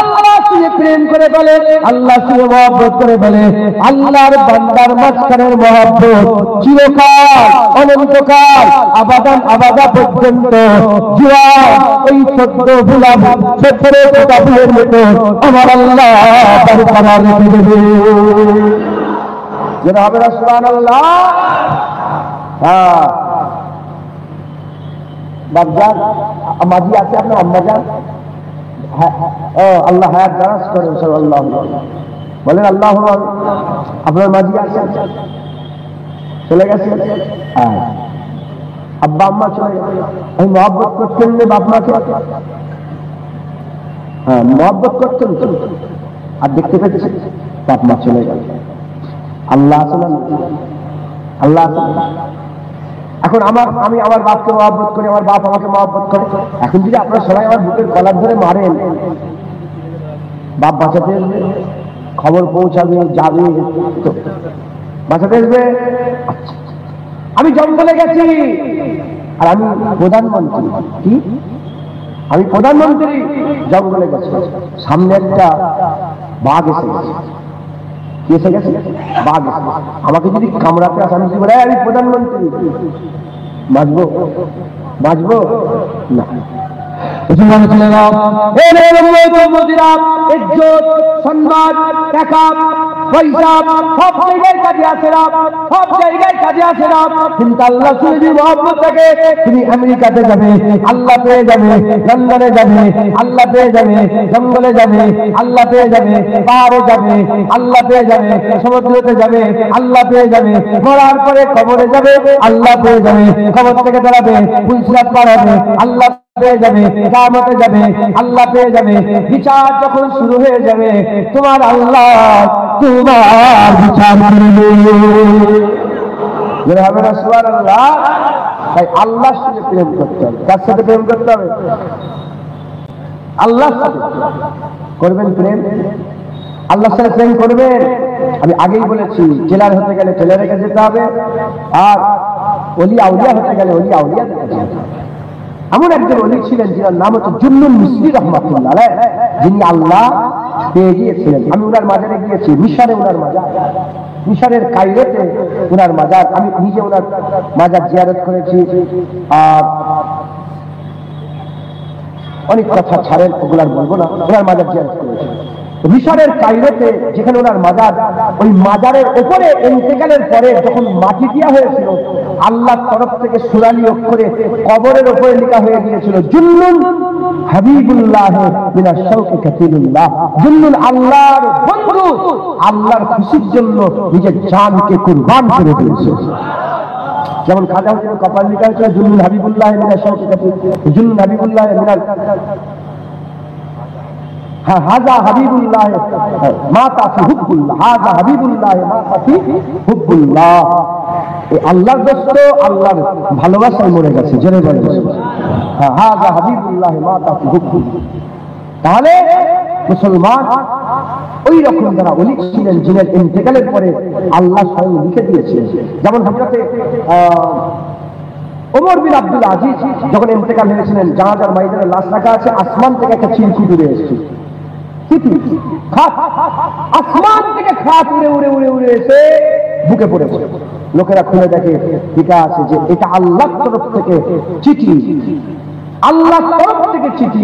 Speaker 1: আল্লাহর সাথে প্রেম করে বলে, আল্লাহর সাথে মহব্বত করে বলে, আল্লাহর বান্দার মাঝখানের মহব্বত চিরকাল, অনন্তকাল, আবাদান আবাদা পর্যন্ত জোয়ান ওই সদ্য গোলাপ, সদ্য ফুটা ফুলের মতো আমার আল্লাহ বরকরার রেখে দেবে। যেটা হবে না সুবহানাল্লাহ। হ্যাঁ বাপজান মাঝি আছে আপনার আম্মাজান, আল্লাহ হায়াত দারাজ করেন, আল্লাহ বলেন আল্লাহ। আপনার মাঝি আছে, চলে গেছে, আব্বা আম্মা চলে গেছে, আমি মহব্বত করতেন না বাপ মাকে, হ্যাঁ মহব্বত করতেন তো, আর দেখতে পেয়েছে বাপ মা চলে গেল। আল্লাহ আসলেন, আল্লাহ এখন আমি আমার বাপকে মহব্বত করি, আমার বাপ আমাকে মহব্বত করে। এখন যদি আপনারা সবাই আমার বুকের কলার ধরে মারেন, বাপ বাঁচাতে আসবে, খবর পৌঁছাবে, যাবে, বাঁচাতে আসবে। আমি জঙ্গলে গেছি আর আমি প্রধানমন্ত্রী, কি আমি প্রধানমন্ত্রী, জঙ্গলে গেছি, সামনে একটা বাঘ এসে গেছে, কি এসে গেছে? বাঘ এসে গেছে। আমাকে যদি কামড়াতে আসে, আমি কি বলে আমি প্রধানমন্ত্রী, বাঁচবো? বাঁচবো না। সম্মান, টাকা পয়সা সব জায়গায় কাজে আসে না, সব জায়গায় কাজে আসে না, কিন্তু আল্লাহ যদি মহব্বত থাকে তুমি আমেরিকাতে যাবে, আল্লাহ পেয়ে যাবে, লন্ডনে যাবে, আল্লাহ পেয়ে যাবে, জঙ্গলে যাবে, আল্লাহ পেয়ে যাবে, পাহাড়ে যাবে, আল্লাহ পেয়ে যাবে, সমুদ্রতে যাবে, আল্লাহ পেয়ে যাবে, মরার পরে কবরে যাবে, আল্লাহ পেয়ে যাবে, কবর থেকে দাঁড়াবে, পুলসিরাত পার হবে, আল্লাহ পেয়ে যাবে, কিয়ামতে যাবে, আল্লাহ পেয়ে যাবে, বিচার যখন শুরু হয়ে যাবে তোমার আল্লাহ তোমার বিচার করবে। হবে না সুবহানাল্লাহ? তাই আল্লাহর সাথে প্রেম করতে হবে। কার সাথে প্রেম করতে হবে? আল্লাহর সাথে করবেন প্রেম, আল্লাহর সাথে প্রেম করবেন। আমি আগেই বলেছি জেলার হতে গেলে জেলার কাছে যেতে হবে, আর ওলি আউলিয়া হতে গেলে ওলি আউলিয়া কাছে যেতে হবে। এমন একজন ওলি ছিলেন যার নাম হচ্ছে জুন্নুন মিসরি রাহমাতুল্লাহ আলাইহি, যিনি আল্লাহ পেয়ে গিয়েছিলেন। আমি ওনার মাজারে গিয়েছি, মিশরে ওনার মাজার, মিশরের কায়রোতে ওনার মাজার। আমি নিজে ওনার মাজার জিয়ারত করেছি। আর অনেক কথা ছাড়েন, ওগুলার বলবো না। ওনার মাজার জিয়ারত করেছি মিশরের কায়রোতে, যেখানে ওনার মাজার। ওই মাজারের উপরে ইন্তেকালের পরে যখন মাটি দেওয়া হয়েছিল, আল্লাহর তরফ থেকে সুরালি অক্ষরে কবরের উপরে লেখা হয়ে গিয়েছিল, জুন্নুন হাবিবুল্লাহ মিনাশ শাওকি কাতিলুল্লাহ। জুন্নুন আল্লাহর বন্ধু, আল্লাহর খুশির জন্য নিজের জানকে কুরবান করে দিয়েছে। যেমন খাজা হুজুর কপাল লেখা হয়েছিল জুন্নুন হাবিবুল্লাহ মিনাশ শাওকি কাতিলুল্লাহ, জুন্নুন হাবিবুল্লাহ মিনাল হাজা হাবিবুল্লাহ মা তাফি হুব্বুল্লাহ, হাজা হাবিবুল্লাহ মা তাফি হুব্বুল্লাহ। এই আল্লাহর দোস্ত, আল্লাহর ভালোবাসায় মরে গেছে, জেনে বলে হাজা হাবিবুল্লাহ মা তাফি হুব্বুল্লাহ। তাহলে মুসলমান ওই রকম যারা ওলি ছিলেন, যিনি ইন্তেকালের পরে আল্লাহ স্বয়ং লিখে দিয়েছিলেন। যেমন হযরতে ওমর বিন আব্দুল আজিজ যখন ইন্তেকাল হয়েছিলেন, জানাজার ময়দানে লাশ রাখা আছে, আসমান থেকে একটা চিরকুট উড়ে এসেছে। আসমান থেকে খাট উড়ে উড়ে উড়ে উড়ে এসে বুকে পড়েছে। লোকেরা খুলে দেখে লেখা আছে যে এটা আল্লাহর তরফ থেকে চিঠি, আল্লাহর তরফ থেকে চিঠি।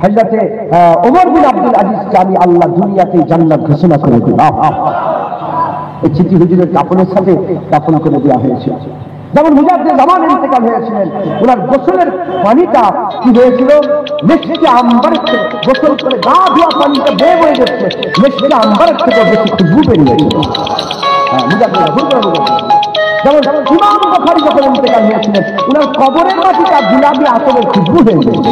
Speaker 1: হযরতে ওমর বিন আব্দুল আজিজকে আমি আল্লাহ দুনিয়াতে জান্নাত ঘোষণা করে দিলাম। এই চিঠি হুজুরের কাফনের সাথে কাফন করে দেওয়া হয়েছে। যেমন মুজাদ্দিদ জামান ইন্তেকাল হয়েছিলেন, ওনার গোসলের পানিটা কি হয়েছিল, মেশকে আম্বারের থেকে গোসল করে গা ধোয়া পানিটা বেয়ে বয়ে যাচ্ছে, মেশকে আম্বারের থেকে বেশি খুশবু বেরিয়েছিল। যেমন ইমাম বুখারী যখন ইন্তেকাল হয়েছিলেন, ওনার কবরের মাটিটা গুলাবি আতরের খুশবু হয়ে গেছে।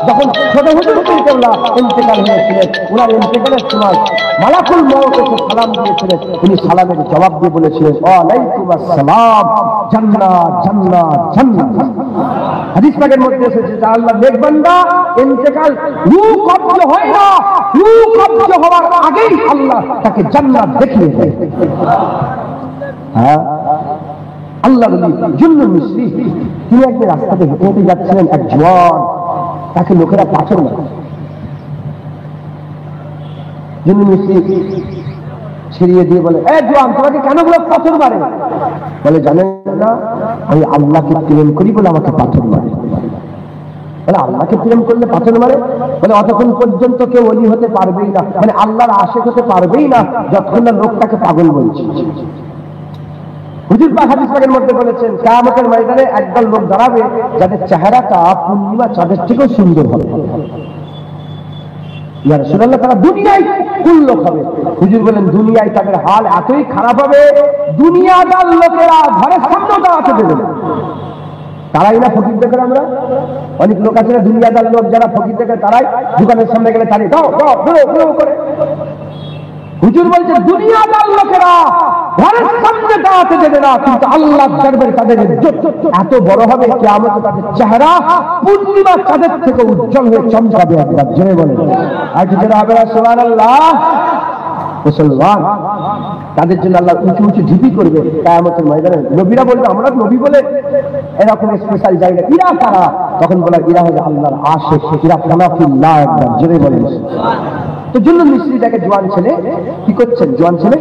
Speaker 1: যখন ছোট হুজুর কেবলা ইন্তেকাল হয়েছিলেন, ওনার ইন্তেকালের সময় মালাকুল মউত এসে সালাম দিয়েছিলেন। উনি সালামের জবাব দিয়ে বলেছিলেন, ওয়ালাইকুম আসসালাম, জান্নাত জান্নাত জান্নাত। হাদিস পাকের মধ্যে এসেছে যে আল্লাহ নেক বান্দা ইন্তেকাল রূহ কবজ হয় না, রূহ কবজ হওয়ার আগেই আল্লাহ তাকে জান্নাত দেখিয়ে দেয়। আল্লাহ বলি জুন্নুন মিসরি, তিনি একদিন রাস্তাতে হেঁটে হেঁটে যাচ্ছিলেন, এক জওয়ান, তাকে লোকেরা পাথর মারে। জুন্নুন মিসরি ছিড়িয়ে দিয়ে বলে, এ জওয়ান, তোমাকে কেন বলে পাথর মারে? বলে, জানেন না, আমি আল্লাহকে প্রেম করি বলে আমাকে পাথর মারে। বলে, আল্লাহকে প্রেম করলে পাথর মারে? বলে, অতক্ষণ পর্যন্ত কেউ ওলি হতে পারবেই না, মানে আল্লাহর আশিক হতে পারবেই না, যতক্ষণ না লোকটাকে পাগল বলছি। হুজুর পাক হাদিস পাকের মধ্যে বলেছেন, কিয়ামতের ময়দানে একদল লোক দাঁড়াবে যাদের চেহারাটা পূর্ণিমা চাঁদের থেকেও সুন্দর হবে। ইয়া রাসূলুল্লাহ, তারা দুনিয়ায় কুল লোক হবে। হুজুর বলেন, দুনিয়ায় তাদের হাল এতই খারাপ হবে, দুনিয়াদার লোকেরা ঘরের সামনেও দাঁড়াতে দেবে না। তারাই না ফকির দেখে, আমরা অনেক লোক আছে না দুনিয়াদার লোক, যারা ফকির দেখে তারাই দোকানের সামনে গেলে তাড়িয়ে দাও দাও দাও করে। হুজুর বলছে, দুনিয়াদার লোকেরা ঘরের সামনে দাঁড়াতে দেবে না, কিন্তু আল্লাহর দরবারে তাদের ইজ্জত এত বড় হবে, কিয়ামতে তাদের চেহারা পূর্ণিমা চাঁদের থেকে উজ্জ্বল হয়ে চমকাবে। একবার জেনে বলেন, আর কি জেনে হবে না? সুবহানাল্লাহ। মুসলমান তাদের জন্য আল্লাহ উঁচু উঁচু ঢিপি করবে কিয়ামতের ময়দানে। নবীরা বলবে, আমরা নবী বলে এরকম স্পেশাল জায়গা। ইরা কারা? তখন বলা, ইরা হলো আল্লাহর আশিক, ইরা ফানাফিল্লাহ। একবার জেনে বলেন। তো জুন্নুন মিসরি যাকে জোয়ান ছেলে কি করছেন, জোয়ান ছেলে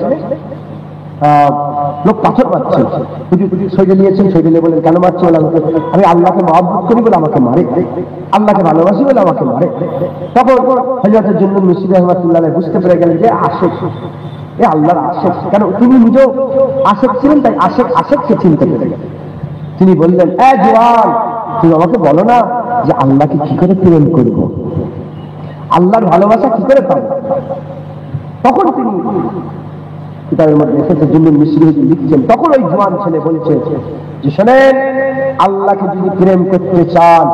Speaker 1: লোক পাথর মারছে। হুজুর সইজে নিয়েছেন, সইজে নিয়ে বলেন, কেন মারছে? বলে, আমি আল্লাহকে মহব্বত করি বলে আমাকে মারে, আল্লাহকে ভালোবাসি বলে আমাকে মারে। তখন হযরত জুন্নুন মিসরি রাহমাতুল্লাহ আলাইহি বুঝতে পেরে গেলেন যে আশিক, এ আল্লাহর আশিক। কেন? তিনি নিজেও আশিক ছিলেন, তাই আশিককে চিনতে পেরে গেলেন। তিনি বললেন, এ জওয়ান, তুমি আমাকে বলো না যে আল্লাহকে কি করে প্রেম করবো, আল্লাহর ভালোবাসা কি করে পাবো? তখন তিনি কিতাবের মধ্যে এসেছে, জুন্নুন মিসরি লিখছেন, তখন ওই জওয়ান ছেলে বলছে যে, শোনেন, আল্লাহকে যদি প্রেম করতে চান,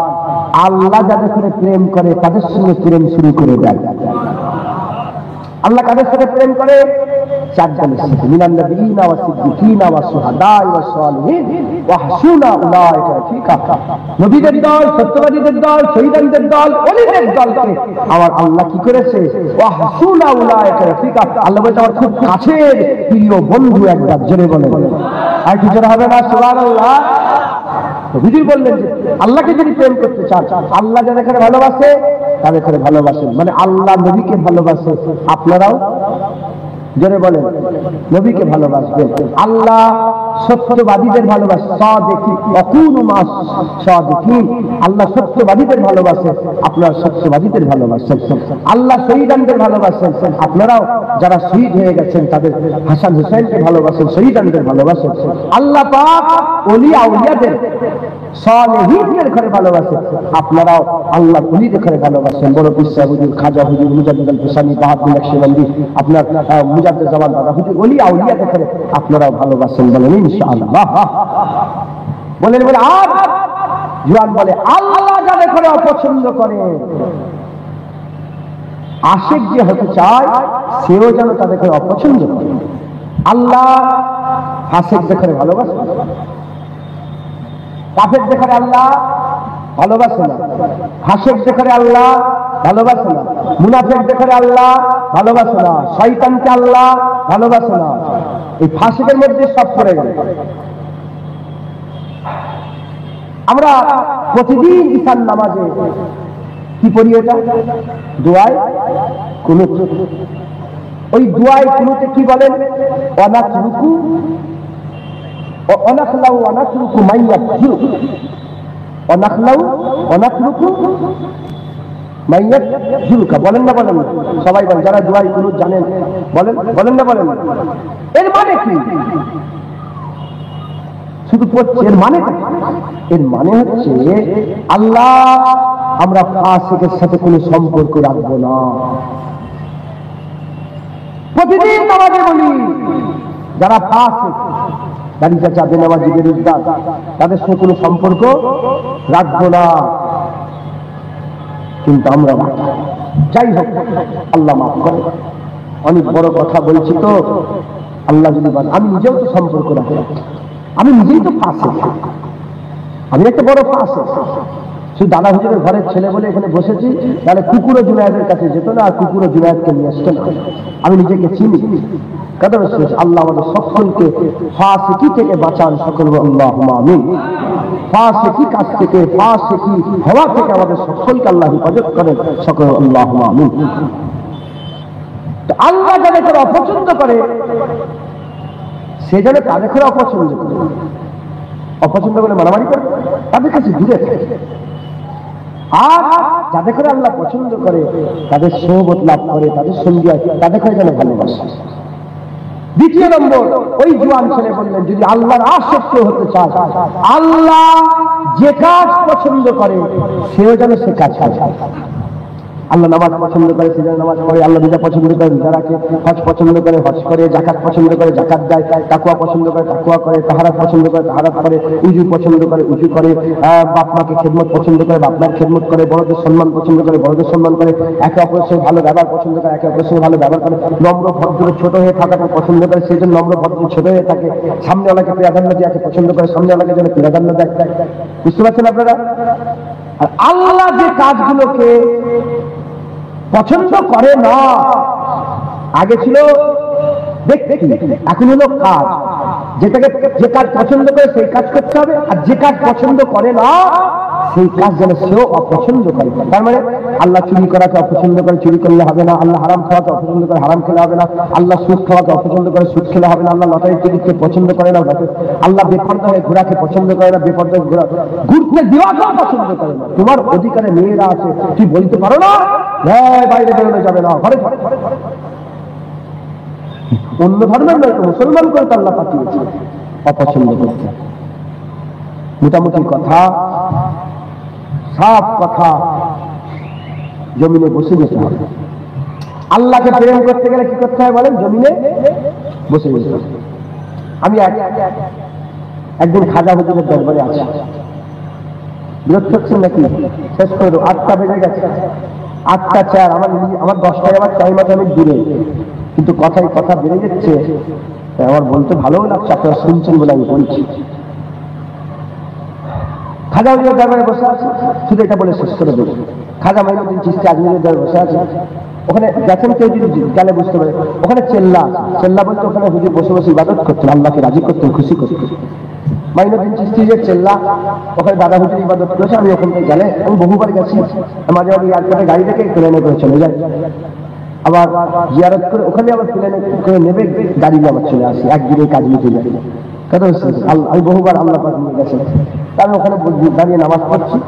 Speaker 1: আল্লাহ যাদের সাথে প্রেম করে তাদের সঙ্গে প্রেম শুরু করে দেন। আল্লাহ কাদের সাথে প্রেম করে? চারজনের সাথে, মিনান নবিয়িনা ওয়া সিদ্দিকিনা ওয়া শুহাদা ওয়া সালিহিন ওয়া হাসুনা উলাইকা রাফিকা। নবীদের দল, সত্যবাদীদের দল, শহীদদের দল, ওলিদের দলকে আমার আল্লাহ কি করেছে? ওয়া হাসুনা উলাইকা রাফিকা। আল্লাহ বলছে, আমার খুব কাছের প্রিয় বন্ধু। একবার জোরে বলেন, আর কি জোরে হবে না? সুবহানাল্লাহ। হুজুর বললেন যে আল্লাহকে যদি প্রেম করতে চান, আল্লাহ যাদের ভালোবাসে তাদের ঘরে ভালোবাসেন, মানে আল্লাহ নবীকে ভালোবাসে, আপনারাও জোরে বলেন নবীকে ভালোবাসবেন। আল্লাহ সত্যবাদীদের ভালোবাসে, আল্লাহ সত্যবাদীদের ভালোবাসে, আপনারা সত্যবাদীদের ভালোবাসেন। আল্লাহ শহীদানদের ভালোবাসেন, আপনারাও যারা শহীদ হয়ে গেছেন তাদের হাসান হুসাইনকে ভালোবাসেন, শহীদানদের ভালোবাসেন। আল্লাহ পাক ওলিয়া আউলিয়াদের সালেহীনদের ঘরে ভালোবাসেন, আপনারাও আল্লাহ ওলিদের ঘরে ভালোবাসেন। বড় পীর সাহেব হুজুর, খাজা হুজুর, মুজাদ্দিদ আল হুসাইনি, বাহাদুর নকশবন্দি, আপনার মুজাদ্দিদ জামান দাদা হুজুর, ওলিয়া আউলিয়াদের ঘরে আপনারাও ভালোবাসেন। বলেন ইনশাআল্লাহ, বলেন বলে। আর জুয়ান বলে আল্লাহ যাদের ঘরে অপছন্দ করে, আশিক যে হতে চায় সেও যেন তাদের ঘরে অপছন্দ করে। আল্লাহ ফাসিকদের ঘরে ভালোবাসে, কাফেরদের ঘরে আল্লাহ ভালোবাসে না, ফাসিকদের ঘরে আল্লাহ ভালোবাসে না, মুনাফিকদের ঘরে আল্লাহ ভালোবাসে না, শয়তানকে আল্লাহ ভালোবাসে না। এই ফাসিকের মধ্যে সব পড়ে গেল। আমরা প্রতিদিন ঈশান নামাজে কি পড়ি? এটা দোয়ায় কুনুত। ওই দোয়ায় কুনুতে কি বলেন? অনাকরুকু অনাখলাউ অনাকরুকু মাইয়াতজু, অনাখলাউ অনাকরুকু মাইয়াতজুকা। বলেন না বলেন না? সবাই বলেন, যারা দোয়ায় কুনুত জানেন বলেন, বলেন না বলেন? এর মানে কি? শুধু পড়ছে, এর মানে এর মানে হচ্ছে আল্লাহ আমরা ফাসিকের সাথে কোনো সম্পর্ক রাখবো না। প্রতিদিন নামাজে বলি যারা ফাসিক, দাড়ি চাচা, বেনামাজি, বেরোজগার, তাদের সাথে কোনো সম্পর্ক রাখবো না। কিন্তু আমরা যাই হোক, আল্লাহ মাফ করে। অনেক বড় কথা বলছি তো, আল্লাহ যদি বলেন, আমি নিজেও তো সম্পর্ক রাখি, আমি নিজেই তো ফাসিক, আমি একটা বড় ফাসিক। শুধু দাদা হুজুরের ঘরের ছেলে বলে এখানে বসেছি, তাহলে কুকুরও জুনায়েদের কাছে যেত না, আর কুকুরও জুনায়েদকে নিয়ে আসতো না। আমি নিজেকে চিনি। কথা বলছি, আল্লাহ আমাদের সকলকে ফাসিকি থেকে বাঁচান, সকল আল্লাহুম্মা আমিন। ফাসিকি কাজ থেকে, ফাসিকি হওয়া থেকে আমাদের সকলকে আল্লাহ হেফাজত করেন, সকল আল্লাহুম্মা আমিন। আল্লাহ যাদেরকে অপছন্দ করে সে যেন তাদের করে অপছন্দ করে, অপছন্দ করে মারামারি করে, তাদের কাছে দূরে থাকে। আর যাদের করে আল্লাহ পছন্দ করে তাদের সোহবত লাভ করে, তাদের সঙ্গী হয়, তাদের করে যেন ভালোবাসে। দ্বিতীয় নম্বর, ওই জোয়ান ছেলে বললেন, যদি আল্লাহর আসক্ত হতে চায়, আল্লাহ যে কাজ পছন্দ করে সেও যেন সে কাজ করে। আল্লাহ নামাজ পছন্দ করে সে যেন নামাজ পড়ে, আল্লাহ রোজা পছন্দ করে রোজা রাখে, হজ পছন্দ করে হজ করে, জাকাত পছন্দ করে জাকাত দেয়, তাকওয়া পছন্দ করে তাকওয়া করে, তাহারাত পছন্দ করে তাহারাত করে, উজু পছন্দ করে উজু করে, বাপ মাকে খেদমত পছন্দ করে বাপ মার খেদমত করে, বড়দের সম্মান পছন্দ করে বড়দের সম্মান করে, একে অপরের সঙ্গে ভালো ব্যবহার পছন্দ করে একে অপরের সঙ্গে ভালো ব্যবহার করে, নম্র ভদ্র ছোট হয়ে থাকাটা পছন্দ করে, সেই জন্য নম্র ভদ্র ছোট হয়ে থাকে, সামনেওয়ালাকে প্রাধান্য দেওয়াকে পছন্দ করে, সামনেওয়ালাকে যেন প্রাধান্য দেয়। বুঝতে পারছেন আপনারা? আর আল্লাহ যে কাজগুলোকে পছন্দ করে না, আগে ছিল ব্যক্তি, এখন হলো কাজ। যেটাকে যে কাজ পছন্দ করে সেই কাজ করতে হবে, আর যে কাজ পছন্দ করে না সেই কাজ যেন সেও অপছন্দ করে। তার মানে আল্লাহ চুরি করাকে অপছন্দ করে, চুরি করলে হবে না। আল্লাহ হারাম খাওয়াকে অপছন্দ করে, হারাম খেলে হবে না। আল্লাহ সুদ খাওয়াকে অপছন্দ করে, সুদ খেলে হবে না। আল্লাহ লটারির টিকিটকে পছন্দ করে না, আল্লাহ বেপর্দা হয়ে ঘোরাকে পছন্দ করে না, বেপর্দা ঘোরা ঘুরতে দেওয়াকেও পছন্দ করে না। তোমার অধিকারে মেয়েরা আছে, তুই বলতে পারো না বাইরে বেরোনো যাবে না, ঘরে অন্য ধর্মের নয়, মুসলমান করে তো আল্লাহ পাঠিয়েছে অপছন্দ করতে। মোটামুটি কথা, সব কথা জমিনে বসে যেতে হবে। আল্লাহকে প্রেম করতে গেলে কি করতে হয় বলেন? জমিনে বসে যেতে হবে। আমি একদিন খাজা হুজুরের দরবারে আছি, বিরক্ত হচ্ছেন নাকি? শেষ করে 8টা বেজে গেছে, 8টা 4, আমার 10টায় আমার টাইম আছে অনেক দূরে, কিন্তু কথায় কথা বেড়ে যাচ্ছে। আমার বলতে ভালোও লাগছে, আপনারা শুনছেন বলে আমি বলছি। খাজা হুজুরের দরবারে বসে আছে, শুধু এটা বলে শেষ করে দেবো। খাজা মাইনুদ্দিন চিশতি আজমিরের দরবারে বসে আছে। ওখানে গেছেন কেউ যদি গেলে বুঝতে পারে, ওখানে চেল্লা আছে। চেল্লা বলতে ওখানে হুজুর বসে বসে ইবাদত করতেন, আল্লাহকে রাজি করতেন, খুশি করতেন। মাইনুদ্দিন চিশতি যে চেল্লা, ওখানে দাদা হুজুর ইবাদত করেছে, আমি ওখান থেকে গেলে আমি বহুবার গেছি, মাঝে মাঝে এয়ারপোর্টে গাড়ি থেকে প্লেনে করে চলে যাই, আবার জিয়ারত করে ওখানে আবার প্লেনে করে নেবে, গাড়ি নিয়ে আবার চলে আসি, একদিনে কাজ নিতে যাই। কথা হচ্ছে আমি বহুবার আল্লাহ পাক নিয়ে গেছেন। আমি ওখানে দাঁড়িয়ে নামাজ পড়ছি,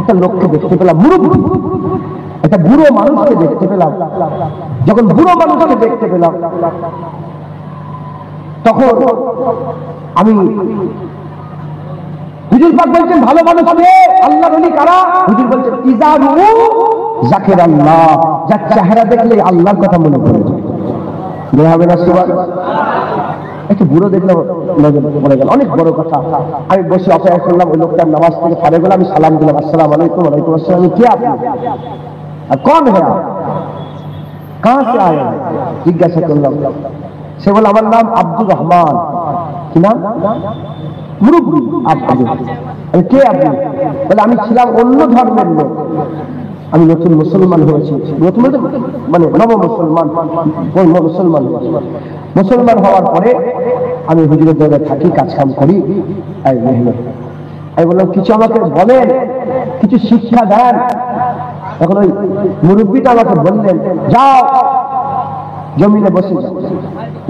Speaker 1: একটা লোককে দেখতে পেলাম, মুরব্বী, একটা বুড়ো মানুষকে দেখতে পেলাম। যখন বুড়ো মানুষকে দেখতে পেলাম তখন আমি, হুজুর পাক বলছেন ভালো মানুষ কে, আল্লাহর ওলি কারা? হুজুর বলছেন ইজারু জাকির আল্লাহ, যার চেহারা দেখলে আল্লাহর কথা মনে পড়ে যায়। হবে না সুবহানাল্লাহ? একটু বুড়ো দেখলাম, নজর পড়ে গেল, অনেক বড় কথা। আমি বসে অপেক্ষা করলাম, ওই লোকটার নামাজ থেকে ফারে গেলাম, আমি সালাম দিলাম, আসসালামু আলাইকুম। ওয়ালাইকুম আসসালাম। কে আপনি? আর কौन है आप? कहां से आए हैं? জিজ্ঞাসা করলাম। সে বলে আমার নাম আব্দুর রহমান। কি নাম? মুরব্বী আব্দুর। কে আপনি? বলে আমি ছিলাম অন্য ধর্মের লোক, আমি নতুন মুসলমান হয়েছি। নতুন মানে নব মুসলমান, মুসলমান হওয়ার পরে আমি হুজুরের দরবারে থাকি, কাজ কাম করি, এই মেহনত। আমি বললাম কিছু আমাকে বলেন, কিছু শিক্ষা দেন। তখন ওই মুরব্বীটা আমাকে বললেন, যাও जमीन में बसे जाओ,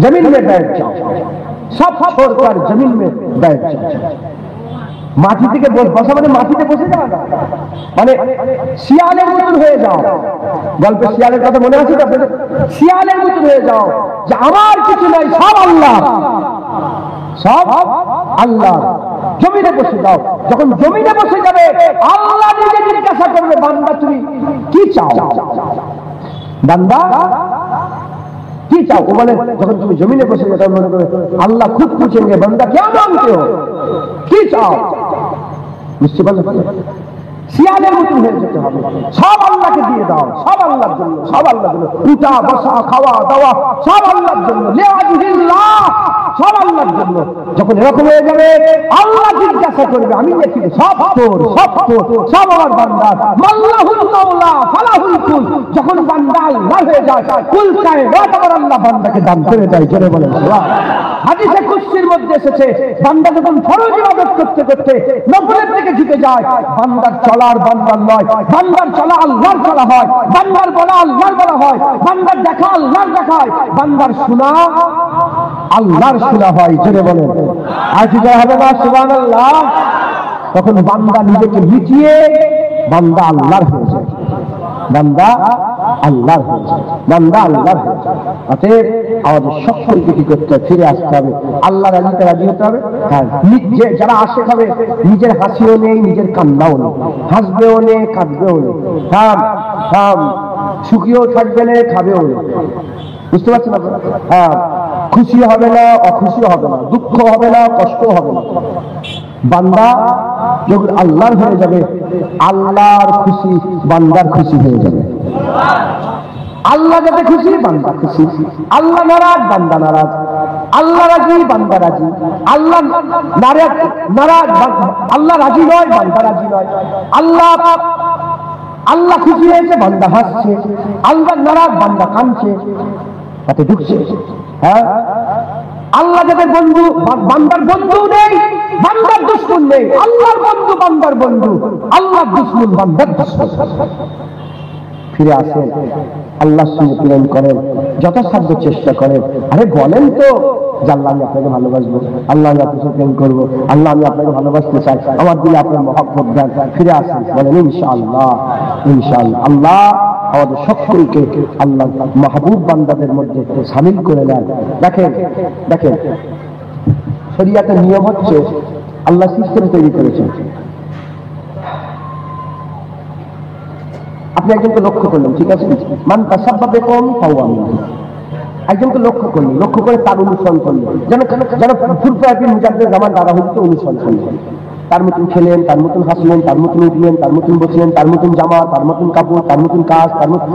Speaker 1: जमीन में बैठ जाओ, सब छोड़कर जमीन में बैठ जाओ। মাটি থেকে বসা মানে মাটিতে বসে যাওয়া, মানে শিয়ালের মতন হয়ে যাও। গল্পে শিয়ালের কথা মনে আছে তো? শিয়ালের মতন হয়ে যাও, যে আমার কিছু নাই, সব আল্লাহ, সব আল্লাহ। জমিনে বসে যাও। যখন জমিনে বসে যাবে, আল্লাহ নিজে জিজ্ঞাসা করবে, বান্দা তুমি কি চাও? বান্দা কি চাও? ও মানে যখন তুমি জমিনে বসে যাও, মনে করে আল্লাহ খুব पूछेंगे, বান্দা क्या मांगते हो, কি চাও? বুঝতে পারলে? শিয়ালের মতন হয়ে যেতে হবে, সব আল্লাহকে দিয়ে দাও, সব আল্লাহর জন্য, সব আল্লাহর জন্য, উঠা বসা খাওয়া দাওয়া সব আল্লাহর জন্য, লিওয়াজিল্লাহ, সব আল্লাহর জন্য। যখন এরকম হয়ে যাবে, আল্লাহ জিজ্ঞাসা করবে, আমি দেখি সব তোর, সব তোর, সব আমার বান্দার। মাল্লাহুল মাওলা ফালাহুল কুল। যখন বান্দা আল্লাহ হয়ে যায়, কুল কায়নাত আমার আল্লাহ বান্দাকে দান করে দেয়। জোরে বলেন সুবহানাল্লাহ। হাদিসে কুদসির মধ্যে এসেছে, বান্দা যখন ফরজ ইবাদত করতে করতে নফলের দিকে ঝুঁকে যায়, বান্দার চলার বান্দার নয়, বান্দার চলা আল্লাহর চলা হয়, বান্দার বলা আল্লাহর বলা হয়, বান্দার দেখা আল্লাহর দেখা হয়, বান্দার শোনা আল্লাহর শোনা হয়। জোরে বলেন আর কি হবে না সুবহানাল্লাহ? তখন বান্দা নিজেকে মিটিয়ে বান্দা আল্লাহর হয়ে যায়, বান্দা আল্লাহর হয়ে যায়, বান্দা আল্লাহর হয়ে যায়। অতএব আমাদের সকলকে কি করতে হবে? ফিরে আসতে হবে, আল্লাহ রাজিতে রাজি হতে হবে। হ্যাঁ, যারা আশেক হবে, নিজের হাসিও নেই, নিজের কান্নাও নেই, হাসবেও নেই, কাঁদবেও নেই, সুখীও থাকবে না, খাবেও নেই। বুঝতে পারছেন না? হ্যাঁ, খুশি হবে না, অখুশি হবে না, দুঃখ হবে না, কষ্ট হবে না। বান্দা যখন আল্লাহর হয়ে যাবে, আল্লাহর খুশি বান্দার খুশি হয়ে যাবে। আল্লাহ যাতে খুশি, বান্দা খুশি। আল্লাহ নারাজ, বান্দা নারাজ। আল্লাহ রাজি, বান্দা রাজি। আল্লাহ নারাজ, আল্লাহ রাজি নয়, বান্দা রাজি নয়। আল্লাহ খুশি হয়েছে, বান্দা হাসছে। আল্লাহ নারাজ, বান্দা কাঁদছে, তাতে ঢুকছে। হ্যাঁ, আল্লাহ যাদের বন্ধু, বান্দার বন্ধু নেই, বান্দার দুশমন নেই। আল্লাহর বন্ধু বান্দার বন্ধু, আল্লাহর দুশমন বান্দার দুশমন। ফিরে আসেন, আল্লাহর সঙ্গে প্রেম করেন, যথাসাধ্য চেষ্টা করেন। আরে বলেন তো যে আল্লাহ আমি আপনাকে ভালোবাসবো, আল্লাহ আমি আপনাকে প্রেম করবো, আল্লাহ আমি আপনাকে ভালোবাসতে চাই, আমার দিলে আপনার মহব্বত দেন। ফিরে আসেন, বলেন ইনশাআল্লাহ, ইনশাআল্লাহ। আল্লাহ আমাদের সকলকে আল্লাহ মাহবুব বান্দাদের মধ্যে শামিল করে নেন। দেখেন দেখেন, শরিয়াতের নিয়ম হচ্ছে, আল্লাহ সিস্টেম তৈরি করেছেন। আপনি একজনকে লক্ষ্য করলেন, ঠিক আছে, মান তাসাব্বাবে কওমি ফাহুয়া মিনহুম। একজনকে লক্ষ্য করলেন, লক্ষ্য করে তার অনুসরণ করলেন, যেন ফুরফুরাতি মুজাদ্দিদ জামান দাদা হুজুরকে অনুসরণ করলেন। তার মতন খেলেন, তার মতন হাসলেন, তার মতন উঠলেন, তার মতন বসলেন, তার মতন জামা, তার মতন কাপড়, তার মতন কাজ, তার মতন।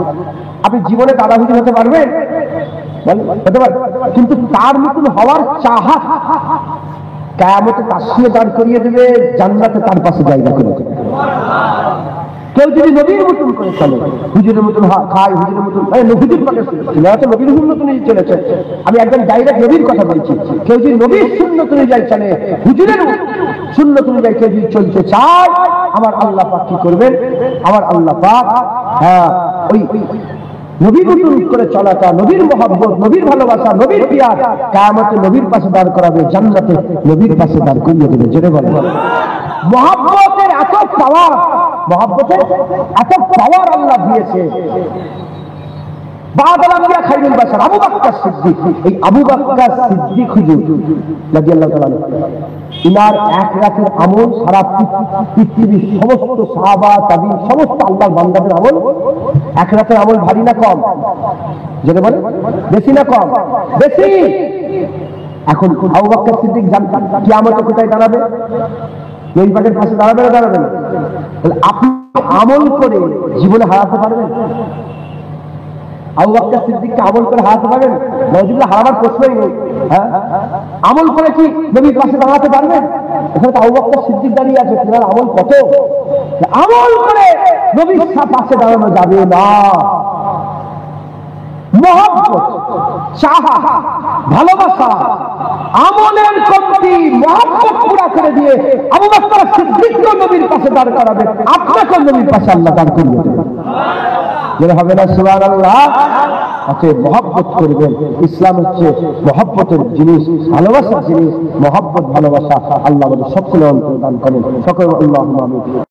Speaker 1: আপনি জীবনে দাদা হুজুর হতে পারবেন? হতে পারবেন, কিন্তু তার মতন হওয়ার চাহাত কিয়ামতে তার সঙ্গে দাঁড় করিয়ে দেবে, জান্নাতে তার পাশে জায়গা করে দেবে। কেউ যদি নবীর মতন করে চলে, হুজুরের মতন খায়, হুজুরের মতন হুজুর পাকে তো নবীর সুন্নতই চলেছে, আমি একদম ডাইরেক্ট নবীর কথা বলছি। কেউ যদি নবীর সুন্নত অনুযায়ী চলে, হুজুরের সুন্নত অনুযায়ী কেউ যদি চলতে চায়, আমার আল্লাহ পাক কি করবেন? আমার আল্লাহ পাক ওই নবীর মতন করে চলাটা, নবীর মহব্বত, নবীর ভালোবাসা, নবীর পিয়ার কিয়ামতে নবীর পাশে দাঁড় করাবে, জান্নাতে নবীর পাশে দাঁড় করিয়ে দেবে। জোরে বলেন। মহব্বতের এত পাওয়ার, মহব্বতের এত পাওয়ার আল্লাহ দিয়েছে। বাদাল আম্বিয়া খাইরুল বাশার আবু বকর সিদ্দিক, এই আবু বকর সিদ্দিক হুজুর রাদিয়াল্লাহু তাআলা ইনার এক রাতের আমল সারা পৃথিবীর সমস্ত সাহাবা তাবিঈন সমস্ত আল্লাহর বান্দাদের আমল, এক রাতের আমল ভারী না কম? যেটা বলে বেশি না কম? বেশি। এখন আবু বকর সিদ্দিক জানতেন কিয়ামতে কোথায় দাঁড়াবে? নবী পাকের পাশে দাঁড়াবে না দাঁড়াবে না? আপনি আমল করে জীবনে হারাতে পারবেন? আবু বকর সিদ্দিককে আমল করে হারাতে পারবেন? নওয়াজুবিল্লাহ, হারাবার প্রশ্নই নেই। হ্যাঁ, আমল করে কি নবীর পাশে দাঁড়াতে পারবেন? এখানে তো আবু বকর সিদ্দিক দাঁড়িয়ে আছে, তোমার আমল কত? আমল করে নবীর পাশে দাঁড়ানো যাবে না। মহব্বত, চাহা, ভালোবাসা, আমলের কমতি, মহব্বত পুরা করে দিয়ে আবু বকর সিদ্দিক নবীর পাশে দাঁড় করাবে, আপনাকে নবীর পাশে আল্লাহ দাঁড় করিয়ে দেবে। যেটা হবে না সুবহানাল্লাহ। আচ্ছা, মহব্বত করবেন। ইসলাম হচ্ছে মহব্বতের জিনিস, ভালোবাসার জিনিস। মহব্বত ভালোবাসা আল্লাহ সকলে অন্তর্দান করেন। সকলে আল্লাহুম্মা আমিন।